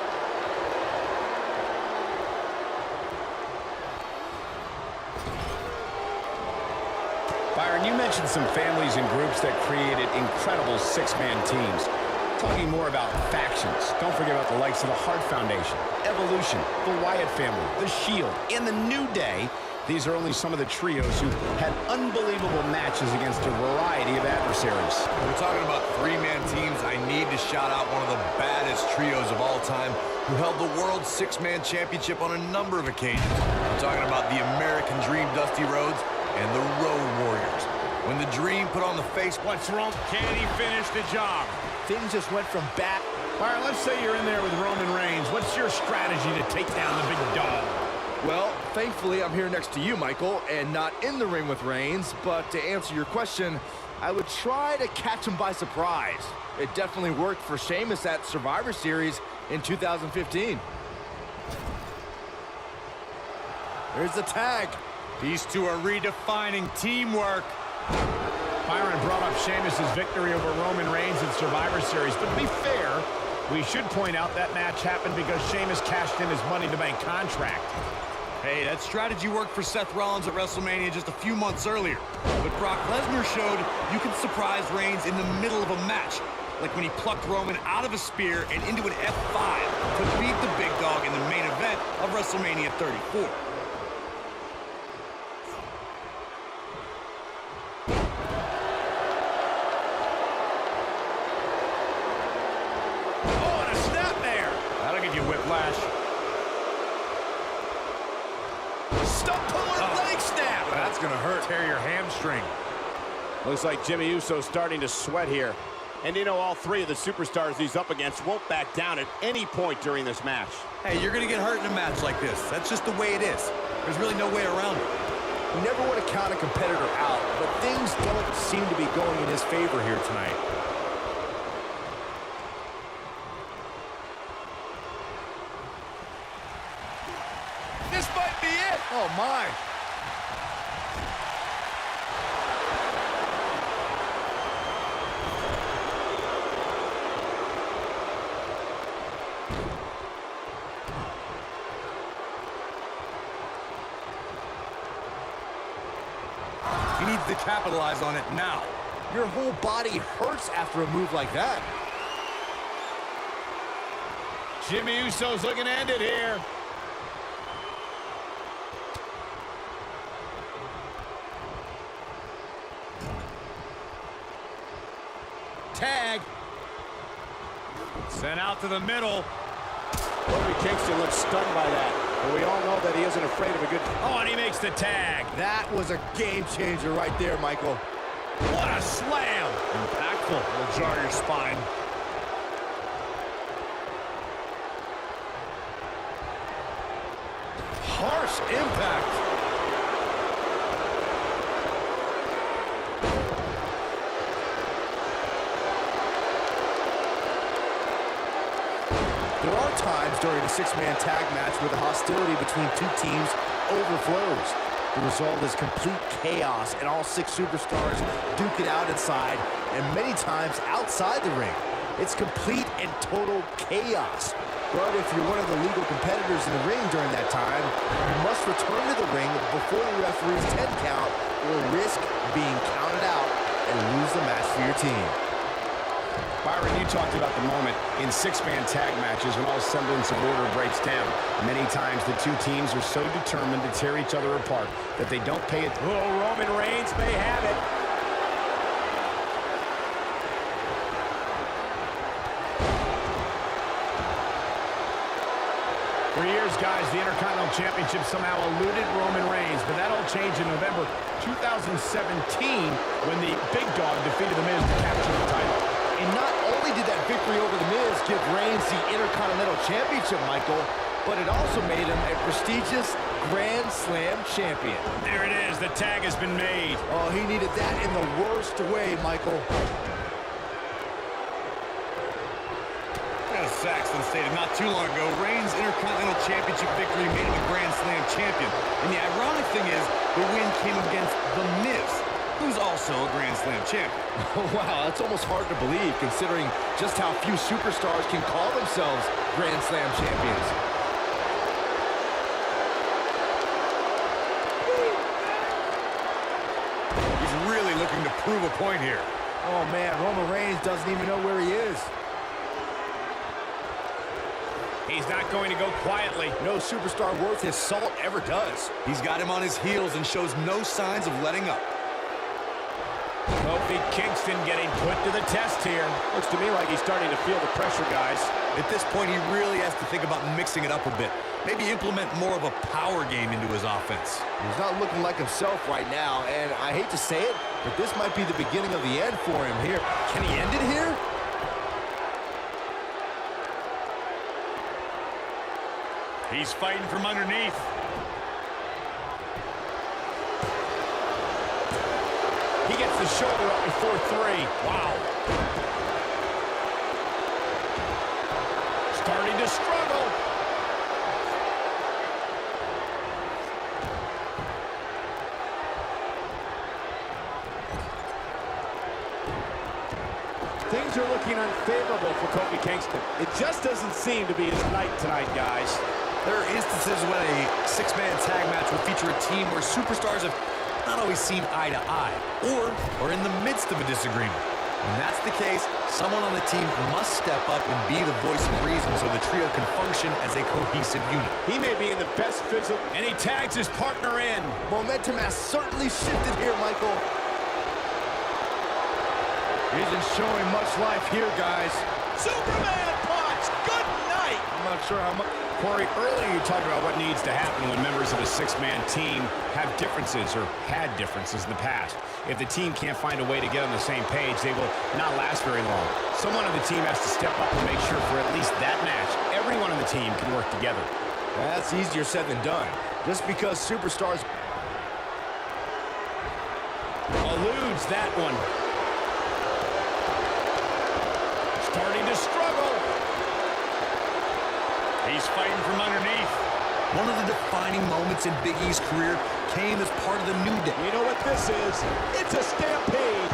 Byron, you mentioned some families and groups that created incredible six-man teams. Talking more about factions, don't forget about the likes of the Hart Foundation, Evolution, the Wyatt family, the Shield, and the New Day. These are only some of the trios who had unbelievable matches against a variety of adversaries. When we're talking about three-man teams, I need to shout out one of the baddest trios of all time who held the World Six-Man Championship on a number of occasions. I'm talking about the American Dream, Dusty Rhodes, and the Road Warriors. When the Dream put on the face... What's wrong? Can he finish the job? Things just went from bad... Byron, let's say you're in there with Roman Reigns. What's your strategy to take down the big dog? Well, thankfully, I'm here next to you, Michael, and not in the ring with Reigns. But to answer your question, I would try to catch him by surprise. It definitely worked for Sheamus at Survivor Series in 2015. There's the tag. These two are redefining teamwork. Byron brought up Sheamus' victory over Roman Reigns in Survivor Series, but to be fair, we should point out that match happened because Sheamus cashed in his Money in the Bank contract. Hey, that strategy worked for Seth Rollins at WrestleMania just a few months earlier. But Brock Lesnar showed you can surprise Reigns in the middle of a match, like when he plucked Roman out of a spear and into an F5 to beat the big dog in the main event of WrestleMania 34. Whiplash. Stump puller leg snap. That's gonna hurt. Tear your hamstring. Looks like Jimmy Uso's starting to sweat here. And you know, all three of the superstars he's up against won't back down at any point during this match. Hey, you're gonna get hurt in a match like this. That's just the way it is. There's really no way around it. You never want to count a competitor out, but things don't seem to be going in his favor here tonight. This might be it. Oh, my. He needs to capitalize on it now. Your whole body hurts after a move like that. Jimmy Uso's looking to end it here. Tag. Sent out to the middle. Kofi Kingston looks stunned by that. But we all know that he isn't afraid of a good... Oh, and he makes the tag. That was a game changer right there, Michael. What a slam. Impactful. It'll jar your spine. Harsh impact. There are times during a six-man tag match where the hostility between two teams overflows. The result is complete chaos, and all six superstars duke it out inside, and many times outside the ring. It's complete and total chaos. But if you're one of the legal competitors in the ring during that time, you must return to the ring before the referee's 10 count or risk being counted out and lose the match for your team. Byron, you talked about the moment in six-man tag matches when all semblance of order breaks down. Many times the two teams are so determined to tear each other apart that they don't pay it. Oh, Roman Reigns may have it. For years, guys, the Intercontinental Championship somehow eluded Roman Reigns, but that all changed in November 2017 when the big dog defeated The Miz to capture the title. And not only did that victory over The Miz give Reigns the Intercontinental Championship, Michael, but it also made him a prestigious Grand Slam champion. There it is. The tag has been made. Oh, he needed that in the worst way, Michael. A Saxton stated not too long ago, Reigns' Intercontinental Championship victory made him a Grand Slam champion. And the ironic thing is, the win came against The Miz, who's also a Grand Slam champion. Wow, that's almost hard to believe, considering just how few superstars can call themselves Grand Slam champions. He's really looking to prove a point here. Oh, man, Roman Reigns doesn't even know where he is. He's not going to go quietly. No superstar worth his salt ever does. He's got him on his heels and shows no signs of letting up. Kofi Kingston getting put to the test here. Looks to me like he's starting to feel the pressure, guys. At this point, he really has to think about mixing it up a bit. Maybe implement more of a power game into his offense. He's not looking like himself right now, and I hate to say it, but this might be the beginning of the end for him here. Can he end it here? He's fighting from underneath. He gets the shoulder up before 3. Wow. Starting to struggle. Things are looking unfavorable for Kofi Kingston. It just doesn't seem to be his night tonight, guys. There are instances when a six-man tag match will feature a team where superstars have not always seen eye to eye, or are in the midst of a disagreement. When that's the case, someone on the team must step up and be the voice of reason so the trio can function as a cohesive unit. He may be in the best physical, and he tags his partner in. Momentum has certainly shifted here, Michael. Isn't showing much life here, guys. Superman punch! Good night! I'm not sure how much. Corey, earlier you talked about what needs to happen when members of a six-man team have differences or had differences in the past. If the team can't find a way to get on the same page, they will not last very long. Someone on the team has to step up and make sure for at least that match, everyone on the team can work together. That's easier said than done. Just because superstars eludes that one. Starting to struggle. He's fighting from underneath. One of the defining moments in Big E's career came as part of the New Day. You know what this is? It's a stampede.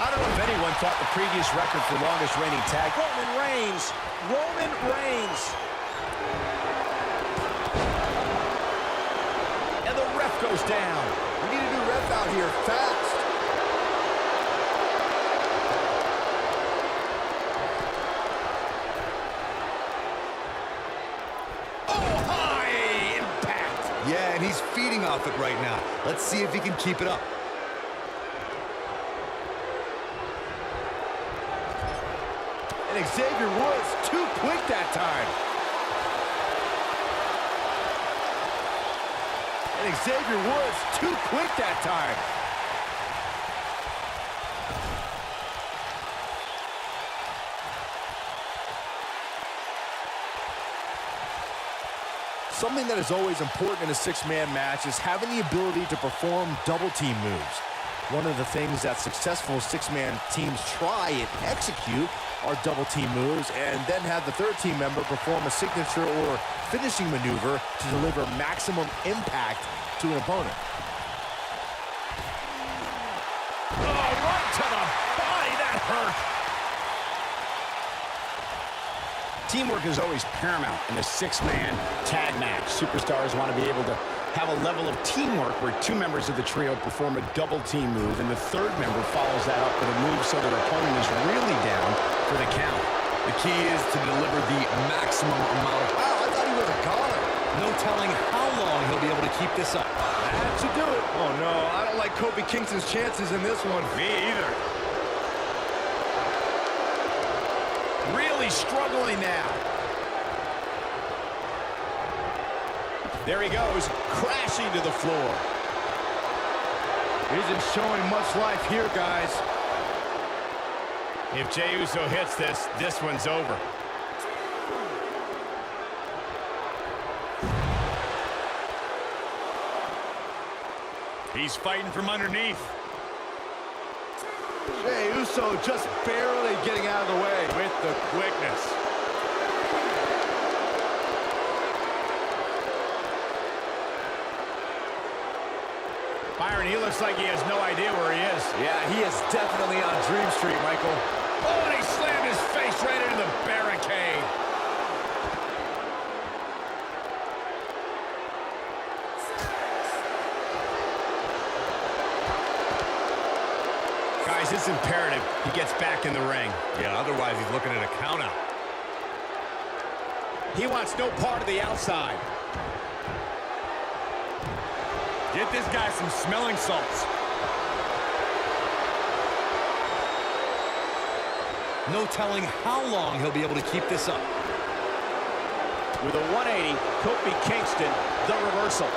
I don't know if anyone thought the previous record for longest reigning tag. Roman Reigns. Roman Reigns. And the ref goes down. We need a new ref out here fast. Oh, high impact. Yeah, and he's feeding off it right now. Let's see if he can keep it up. And Xavier Woods too quick that time. And Xavier Woods too quick that time. Something that is always important in a six-man match is having the ability to perform double-team moves. One of the things that successful six-man teams try and execute are double-team moves, and then have the third team member perform a signature or finishing maneuver to deliver maximum impact to an opponent. Oh, right to the body. That hurt. Teamwork is always paramount in a six-man tag match. Superstars want to be able to have a level of teamwork where two members of the trio perform a double-team move, and the third member follows that up with a move so their opponent is really down for the count. The key is to deliver the maximum amount of... Wow, I thought he was a goner. No telling how long he'll be able to keep this up. That should do it. Oh, no, I don't like Kofi Kingston's chances in this one. Me either. Really struggling now. There he goes, crashing to the floor. Isn't showing much life here, guys. If Jey Uso hits this, this one's over. He's fighting from underneath. Jey Uso just barely getting out of the way With the quickness. Byron, he looks like he has no idea where he is. Yeah, he is definitely on Dream Street, Michael. Oh, and he slammed his face right into the barricade. Guys, it's imperative he gets back in the ring. Yeah, otherwise he's looking at a countout. He wants no part of the outside. Get this guy some smelling salts. No telling how long he'll be able to keep this up. With a 180, Kofi Kingston, the reversal.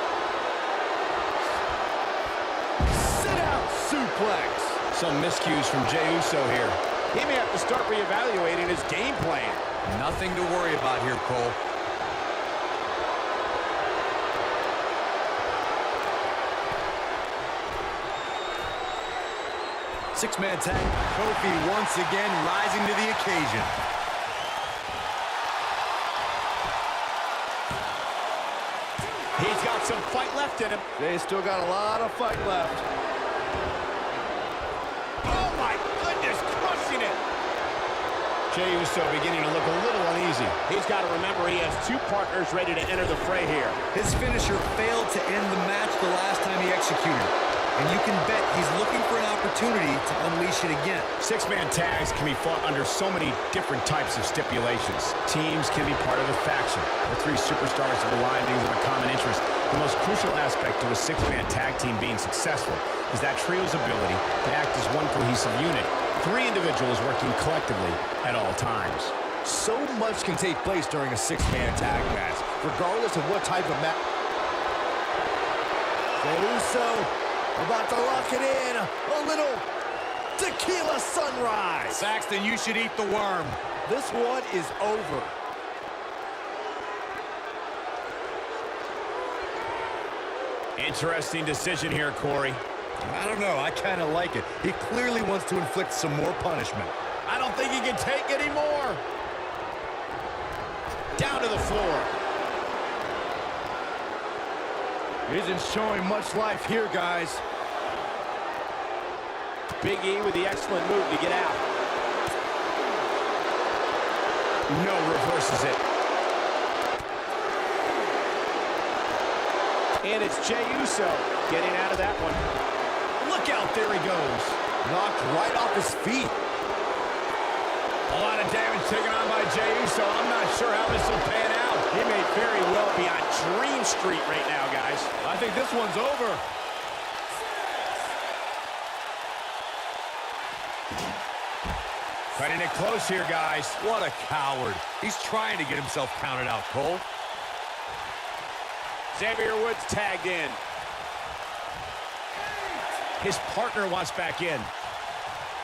Sit-out suplex. Some miscues from Jey Uso here. He may have to start reevaluating his game plan. Nothing to worry about here, Cole. Six-man tag. Kofi once again rising to the occasion. He's got some fight left in him. Jey's still got a lot of fight left. Oh my goodness, crushing it. Jey Uso beginning to look a little uneasy. He's got to remember he has two partners ready to enter the fray here. His finisher failed to end the match the last time he executed. And you can bet he's looking for an opportunity to unleash it again. Six-man tags can be fought under so many different types of stipulations. Teams can be part of a faction. The three superstars have aligned things of a common interest. The most crucial aspect to a six-man tag team being successful is that trio's ability to act as one cohesive unit. Three individuals working collectively at all times. So much can take place during a six-man tag match, regardless of what type of match. Jey Uso about to lock it in. A little tequila sunrise. Saxton, you should eat the worm. This one is over. Interesting decision here, Corey. I don't know. I kind of like it. He clearly wants to inflict some more punishment. I don't think he can take any more. Down to the floor. Isn't showing much life here, guys. Big E with the excellent move to get out. No, reverses it. And it's Jey Uso getting out of that one. Look out, there he goes. Knocked right off his feet. A lot of damage taken on by Jey Uso. I'm not sure how this will pan out. He may very well be on Dream Street right now, guys. I think this one's over. Cutting it close here, guys. What a coward. He's trying to get himself counted out, Cole. Xavier Woods tagged in. His partner wants back in.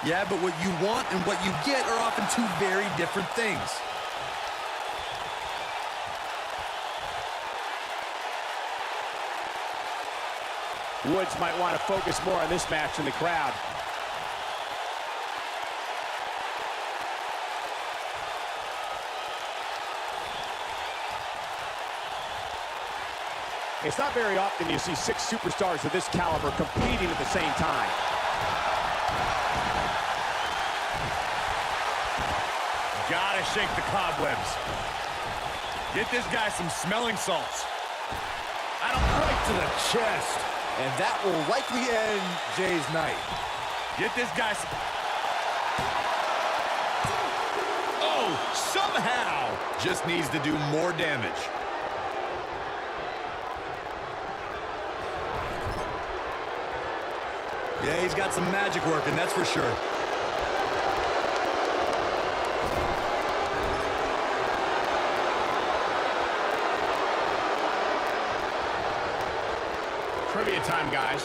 Yeah, but what you want and what you get are often two very different things. Woods might want to focus more on this match in the crowd. It's not very often you see six superstars of this caliber competing at the same time. Gotta shake the cobwebs. Get this guy some smelling salts. Right to the chest. And that will likely end Jey's night. Get this guy some... Oh, somehow just needs to do more damage. Yeah, he's got some magic working, that's for sure. Trivia time, guys.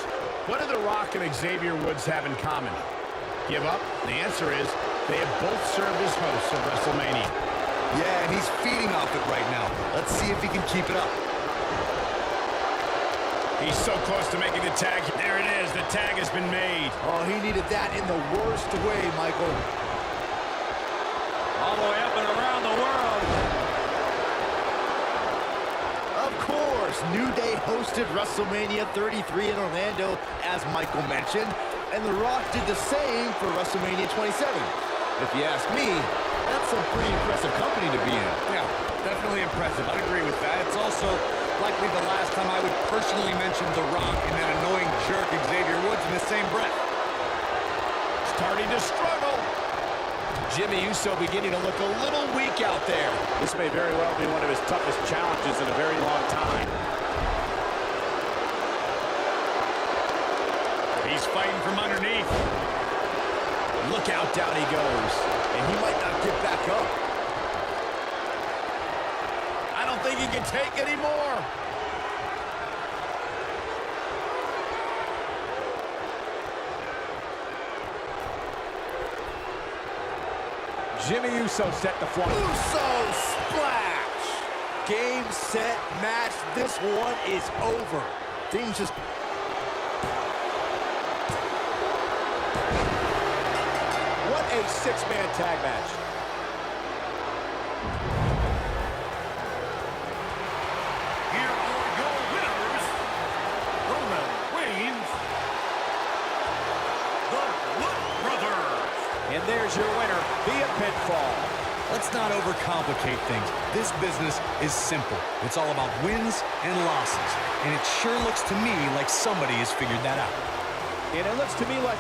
What do The Rock and Xavier Woods have in common? Give up? The answer is They have both served as hosts of WrestleMania. Yeah, and he's feeding off it right now. Let's see if he can keep it up. He's so close to making the tag. There it is. The tag has been made. Oh, he needed that in the worst way, Michael. All the way up and around the world. Of course, New Day hosted WrestleMania 33 in Orlando, as Michael mentioned, and The Rock did the same for WrestleMania 27. If you ask me, that's some pretty impressive company to be in. Yeah, definitely impressive. I'd agree with that. It's also likely the last time I would personally mention The Rock and that annoying jerk Xavier Woods in the same breath. Starting to struggle. Jimmy Uso beginning to look a little weak out there. This may very well be one of his toughest challenges in a very long time. He's fighting from underneath. Look out, down he goes. And he might not get back up. I don't think he can take anymore. Jimmy Uso set the floor. Uso splash! Game, set, match. This one is over. Things just... What a six-man tag match. Here are your winners, Roman Reigns, the Wood Brothers. And there's your winner via pinfall. Let's not overcomplicate things. This business is simple. It's all about wins and losses. And it sure looks to me like somebody has figured that out. And it looks to me like